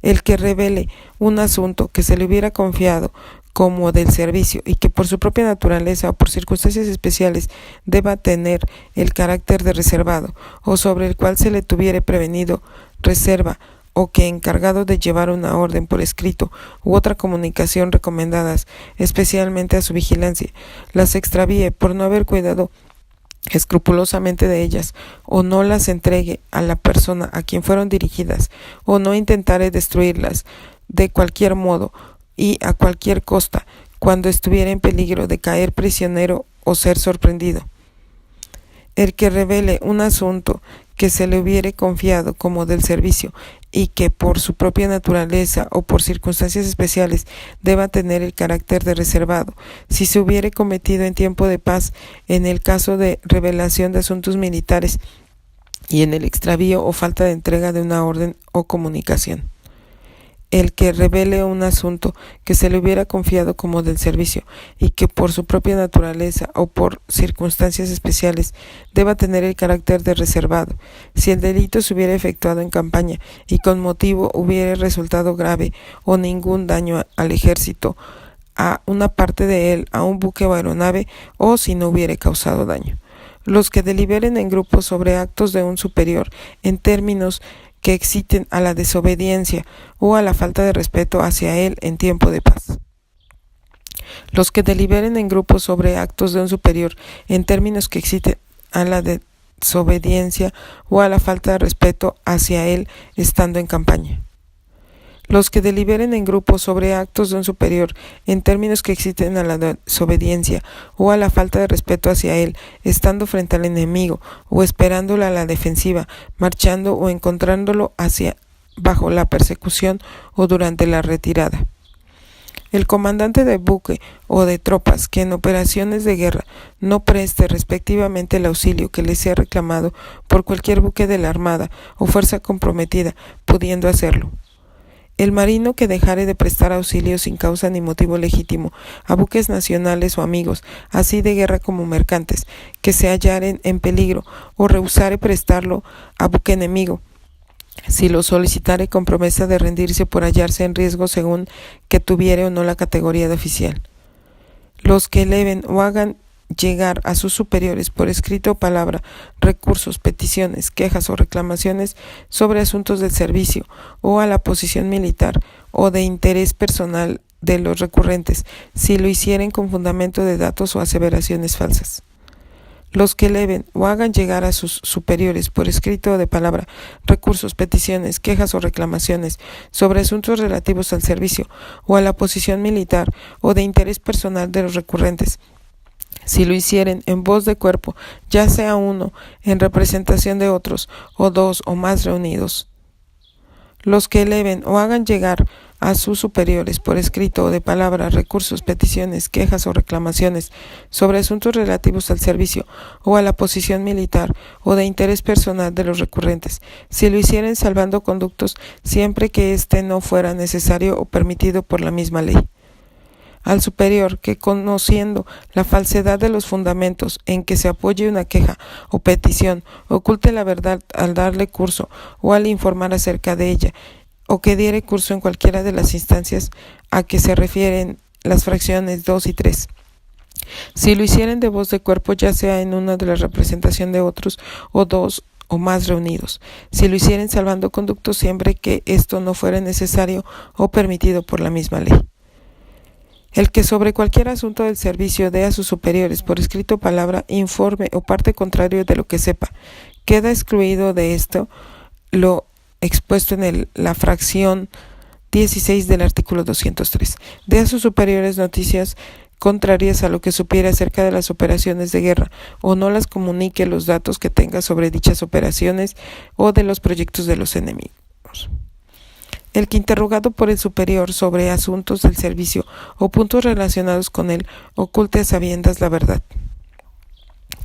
Speaker 1: El que revele un asunto que se le hubiera confiado como del servicio y que por su propia naturaleza o por circunstancias especiales deba tener el carácter de reservado, o sobre el cual se le tuviere prevenido reserva, o que encargado de llevar una orden por escrito u otra comunicación recomendadas especialmente a su vigilancia, las extravíe por no haber cuidado escrupulosamente de ellas, o no las entregue a la persona a quien fueron dirigidas, o no intentare destruirlas de cualquier modo y a cualquier costa, cuando estuviera en peligro de caer prisionero o ser sorprendido. El que revele un asunto que se le hubiere confiado como del servicio y que por su propia naturaleza o por circunstancias especiales deba tener el carácter de reservado, si se hubiere cometido en tiempo de paz, en el caso de revelación de asuntos militares y en el extravío o falta de entrega de una orden o comunicación. El que revele un asunto que se le hubiera confiado como del servicio y que por su propia naturaleza o por circunstancias especiales deba tener el carácter de reservado, si el delito se hubiera efectuado en campaña y con motivo hubiera resultado grave o ningún daño al ejército, a una parte de él, a un buque o aeronave, o si no hubiere causado daño. Los que deliberen en grupos sobre actos de un superior en términos que exciten a la desobediencia o a la falta de respeto hacia él en tiempo de paz. Los que deliberen en grupos sobre actos de un superior en términos que exciten a la desobediencia o a la falta de respeto hacia él estando en campaña. Los que deliberen en grupos sobre actos de un superior en términos que exciten a la desobediencia o a la falta de respeto hacia él, estando frente al enemigo o esperándolo a la defensiva, marchando o encontrándolo bajo la persecución o durante la retirada. El comandante de buque o de tropas que en operaciones de guerra no preste respectivamente el auxilio que le sea reclamado por cualquier buque de la armada o fuerza comprometida, pudiendo hacerlo. El marino que dejare de prestar auxilio sin causa ni motivo legítimo a buques nacionales o amigos, así de guerra como mercantes, que se hallaren en peligro, o rehusare prestarlo a buque enemigo, si lo solicitare con promesa de rendirse por hallarse en riesgo según que tuviere o no la categoría de oficial. Los que eleven o hagan llegar a sus superiores por escrito o palabra recursos, peticiones, quejas o reclamaciones sobre asuntos del servicio o a la posición militar o de interés personal de los recurrentes, si lo hicieren con fundamento de datos o aseveraciones falsas. Los que eleven o hagan llegar a sus superiores por escrito o de palabra recursos, peticiones, quejas o reclamaciones sobre asuntos relativos al servicio o a la posición militar o de interés personal de los recurrentes, si lo hicieren en voz de cuerpo, ya sea uno en representación de otros o dos o más reunidos. Los que eleven o hagan llegar a sus superiores por escrito o de palabra recursos, peticiones, quejas o reclamaciones sobre asuntos relativos al servicio o a la posición militar o de interés personal de los recurrentes, si lo hicieren salvando conductos siempre que éste no fuera necesario o permitido por la misma ley. Al superior que, conociendo la falsedad de los fundamentos en que se apoye una queja o petición, oculte la verdad al darle curso o al informar acerca de ella, o que diere curso en cualquiera de las instancias a que se refieren las fracciones 2 y 3. Si lo hicieren de voz de cuerpo, ya sea en una de la representación de otros o dos o más reunidos, si lo hicieren salvando conductos siempre que esto no fuera necesario o permitido por la misma ley. El que sobre cualquier asunto del servicio dé a sus superiores por escrito o palabra informe o parte contrario de lo que sepa, queda excluido de esto lo expuesto en la fracción 16 del artículo 203. Dé a sus superiores noticias contrarias a lo que supiere acerca de las operaciones de guerra, o no las comunique los datos que tenga sobre dichas operaciones o de los proyectos de los enemigos. El que interrogado por el superior sobre asuntos del servicio o puntos relacionados con él oculte a sabiendas la verdad.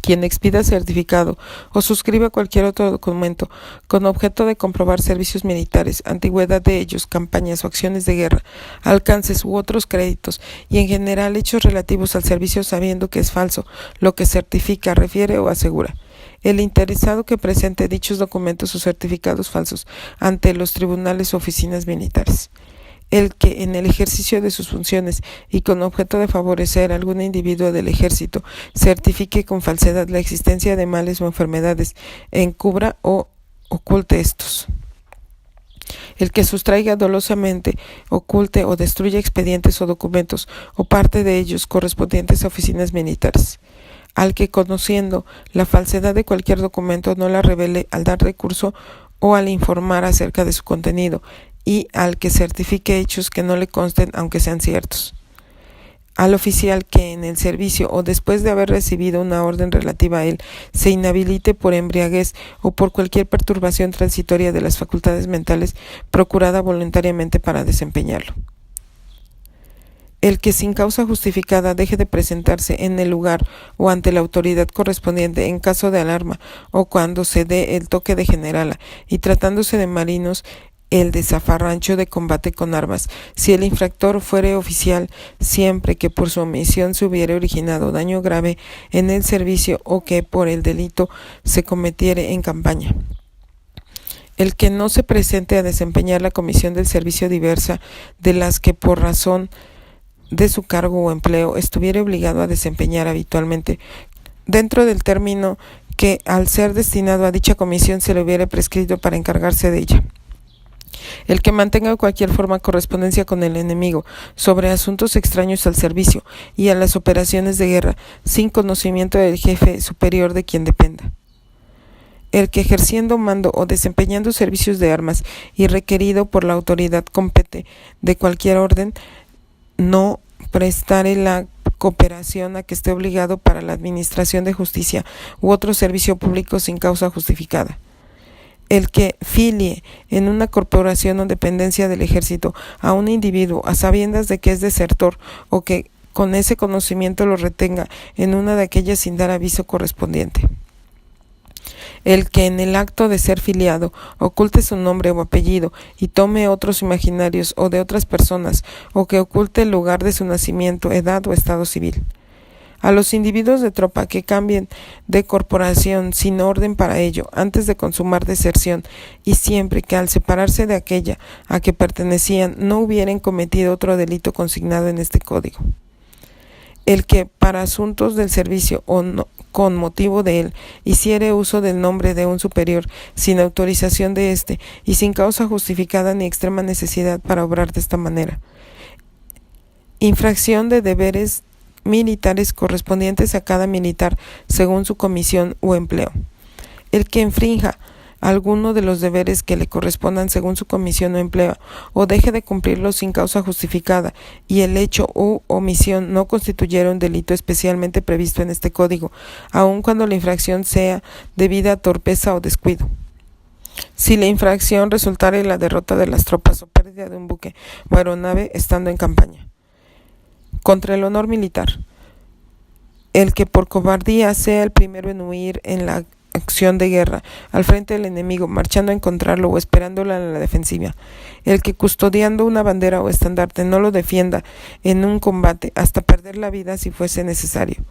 Speaker 1: Quien expida certificado o suscriba cualquier otro documento con objeto de comprobar servicios militares, antigüedad de ellos, campañas o acciones de guerra, alcances u otros créditos y en general hechos relativos al servicio sabiendo que es falso lo que certifica, refiere o asegura. El interesado que presente dichos documentos o certificados falsos ante los tribunales o oficinas militares. El que, en el ejercicio de sus funciones y con objeto de favorecer a algún individuo del ejército, certifique con falsedad la existencia de males o enfermedades, encubra o oculte estos. El que sustraiga dolosamente, oculte o destruya expedientes o documentos o parte de ellos correspondientes a oficinas militares. Al que, conociendo la falsedad de cualquier documento, no la revele al dar recurso o al informar acerca de su contenido, y al que certifique hechos que no le consten aunque sean ciertos. Al oficial que en el servicio o después de haber recibido una orden relativa a él se inhabilite por embriaguez o por cualquier perturbación transitoria de las facultades mentales procurada voluntariamente para desempeñarlo. El que sin causa justificada deje de presentarse en el lugar o ante la autoridad correspondiente en caso de alarma o cuando se dé el toque de generala, y tratándose de marinos, el de zafarrancho de combate con armas, si el infractor fuere oficial, siempre que por su omisión se hubiere originado daño grave en el servicio o que por el delito se cometiere en campaña. El que no se presente a desempeñar la comisión del servicio diversa de las que por razón de su cargo o empleo estuviere obligado a desempeñar habitualmente, dentro del término que al ser destinado a dicha comisión se le hubiere prescrito para encargarse de ella. El que mantenga de cualquier forma correspondencia con el enemigo sobre asuntos extraños al servicio y a las operaciones de guerra, sin conocimiento del jefe superior de quien dependa. El que ejerciendo mando o desempeñando servicios de armas y requerido por la autoridad compete de cualquier orden, no prestare la cooperación a que esté obligado para la administración de justicia u otro servicio público sin causa justificada. El que filie en una corporación o dependencia del ejército a un individuo a sabiendas de que es desertor o que con ese conocimiento lo retenga en una de aquellas sin dar aviso correspondiente. El que en el acto de ser filiado oculte su nombre o apellido y tome otros imaginarios o de otras personas, o que oculte el lugar de su nacimiento, edad o estado civil. A los individuos de tropa que cambien de corporación sin orden para ello, antes de consumar deserción, y siempre que al separarse de aquella a que pertenecían no hubieren cometido otro delito consignado en este código. El que, para asuntos del servicio o no, con motivo de él, hiciere uso del nombre de un superior sin autorización de éste y sin causa justificada ni extrema necesidad para obrar de esta manera. Infracción de deberes militares correspondientes a cada militar según su comisión o empleo. El que infrinja alguno de los deberes que le correspondan según su comisión o empleo, o deje de cumplirlos sin causa justificada, y el hecho u omisión no constituyera un delito especialmente previsto en este código, aun cuando la infracción sea debida a torpeza o descuido. Si la infracción resultara en la derrota de las tropas o pérdida de un buque o aeronave estando en campaña. Contra el honor militar. El que por cobardía sea el primero en huir en la acción de guerra al frente del enemigo, marchando a encontrarlo o esperándolo en la defensiva. El que custodiando una bandera o estandarte no lo defienda en un combate hasta perder la vida si fuese necesario.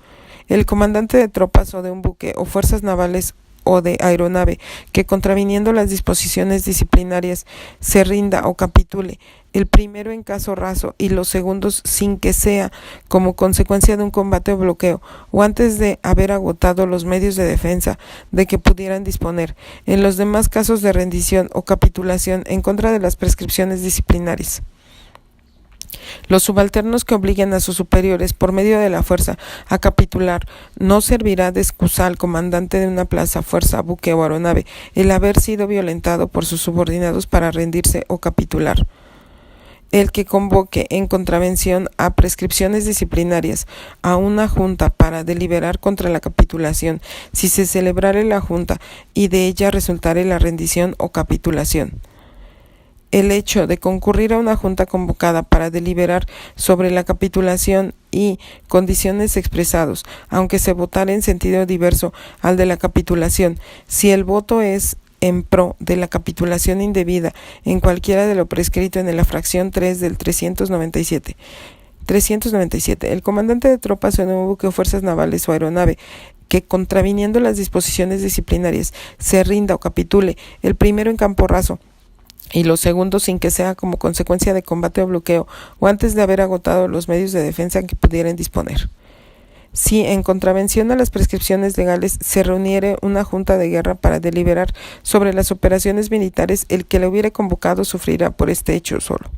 Speaker 1: El comandante de tropas o de un buque o fuerzas navales o de aeronave que contraviniendo las disposiciones disciplinarias se rinda o capitule, el primero en caso raso y los segundos sin que sea como consecuencia de un combate o bloqueo, o antes de haber agotado los medios de defensa de que pudieran disponer, en los demás casos de rendición o capitulación en contra de las prescripciones disciplinarias. Los subalternos que obliguen a sus superiores por medio de la fuerza a capitular, no servirá de excusa al comandante de una plaza, fuerza, buque o aeronave el haber sido violentado por sus subordinados para rendirse o capitular. El que convoque en contravención a prescripciones disciplinarias a una junta para deliberar contra la capitulación, si se celebrare la junta y de ella resultare la rendición o capitulación. El hecho de concurrir a una junta convocada para deliberar sobre la capitulación y condiciones expresados, aunque se votare en sentido diverso al de la capitulación, si el voto es en pro de la capitulación indebida en cualquiera de lo prescrito en la fracción 3 del 397. El comandante de tropas o en un buque o fuerzas navales o aeronave que contraviniendo las disposiciones disciplinarias se rinda o capitule, el primero en campo raso, y los segundos sin que sea como consecuencia de combate o bloqueo, o antes de haber agotado los medios de defensa que pudieran disponer. Si en contravención a las prescripciones legales se reuniere una junta de guerra para deliberar sobre las operaciones militares, el que la hubiere convocado sufrirá por este hecho solo.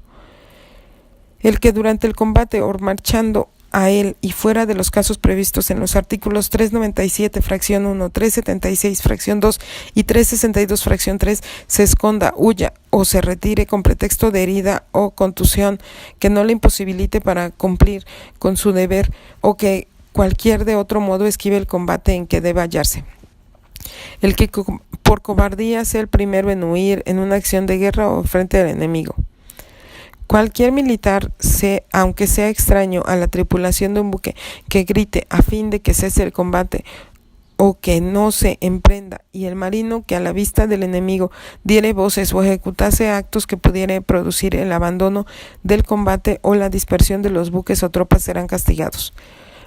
Speaker 1: El que durante el combate o marchando a él y fuera de los casos previstos en los artículos 397, fracción 1, 376, fracción 2 y 362, fracción 3, se esconda, huya o se retire con pretexto de herida o contusión que no le imposibilite para cumplir con su deber, o que cualquier de otro modo esquive el combate en que debe hallarse. El que por cobardía sea el primero en huir en una acción de guerra o frente al enemigo. Cualquier militar, aunque sea extraño a la tripulación de un buque, que grite a fin de que cese el combate o que no se emprenda, y el marino que a la vista del enemigo diere voces o ejecutase actos que pudiera producir el abandono del combate o la dispersión de los buques o tropas serán castigados.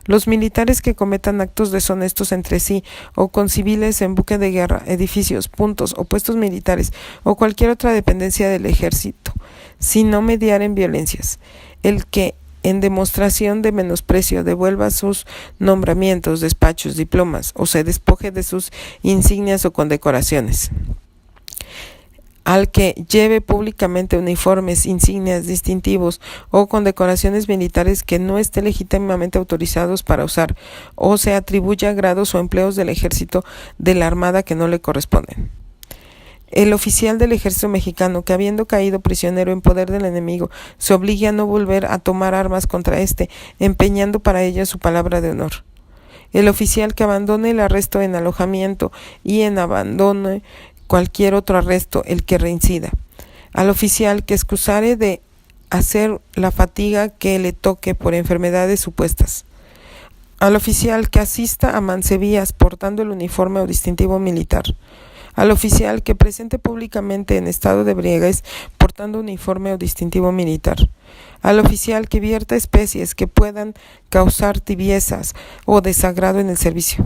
Speaker 1: Los militares que cometan actos deshonestos entre sí o con civiles en buque de guerra, edificios, puntos o puestos militares o cualquier otra dependencia del ejército, si no mediar en violencias. El que en demostración de menosprecio devuelva sus nombramientos, despachos, diplomas o se despoje de sus insignias o condecoraciones. Al que lleve públicamente uniformes, insignias, distintivos o condecoraciones militares que no esté legítimamente autorizados para usar, o se atribuya grados o empleos del ejército de la armada que no le corresponden. El oficial del ejército mexicano que, habiendo caído prisionero en poder del enemigo, se obligue a no volver a tomar armas contra éste, empeñando para ello su palabra de honor. El oficial que abandone el arresto en alojamiento y en abandone cualquier otro arresto, el que reincida. Al oficial que excusare de hacer la fatiga que le toque por enfermedades supuestas. al oficial que asista a mancevías portando el uniforme o distintivo militar, al oficial que presente públicamente en estado de embriaguez portando uniforme o distintivo militar, al oficial que vierta especies que puedan causar tibiezas o desagrado en el servicio,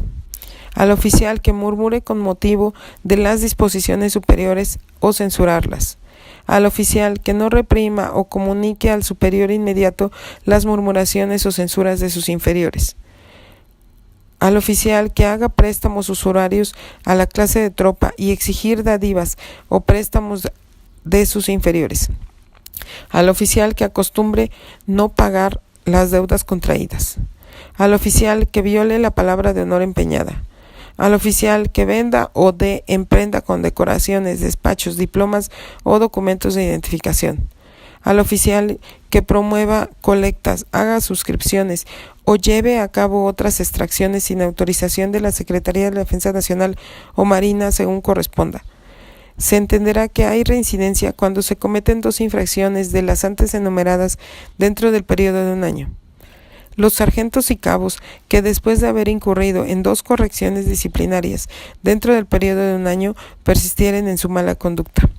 Speaker 1: al oficial que murmure con motivo de las disposiciones superiores o censurarlas, al oficial que no reprima o comunique al superior inmediato las murmuraciones o censuras de sus inferiores, al oficial que haga préstamos usurarios a la clase de tropa y exigir dádivas o préstamos de sus inferiores, al oficial que acostumbre no pagar las deudas contraídas, al oficial que viole la palabra de honor empeñada, al oficial que venda o dé en prenda condecoraciones, despachos, diplomas o documentos de identificación, al oficial que promueva colectas, haga suscripciones o lleve a cabo otras extracciones sin autorización de la Secretaría de la Defensa Nacional o Marina según corresponda. Se entenderá que hay reincidencia cuando se cometen 2 infracciones de las antes enumeradas dentro del periodo de un año. Los sargentos y cabos que después de haber incurrido en 2 correcciones disciplinarias dentro del periodo de un año persistieren en su mala conducta.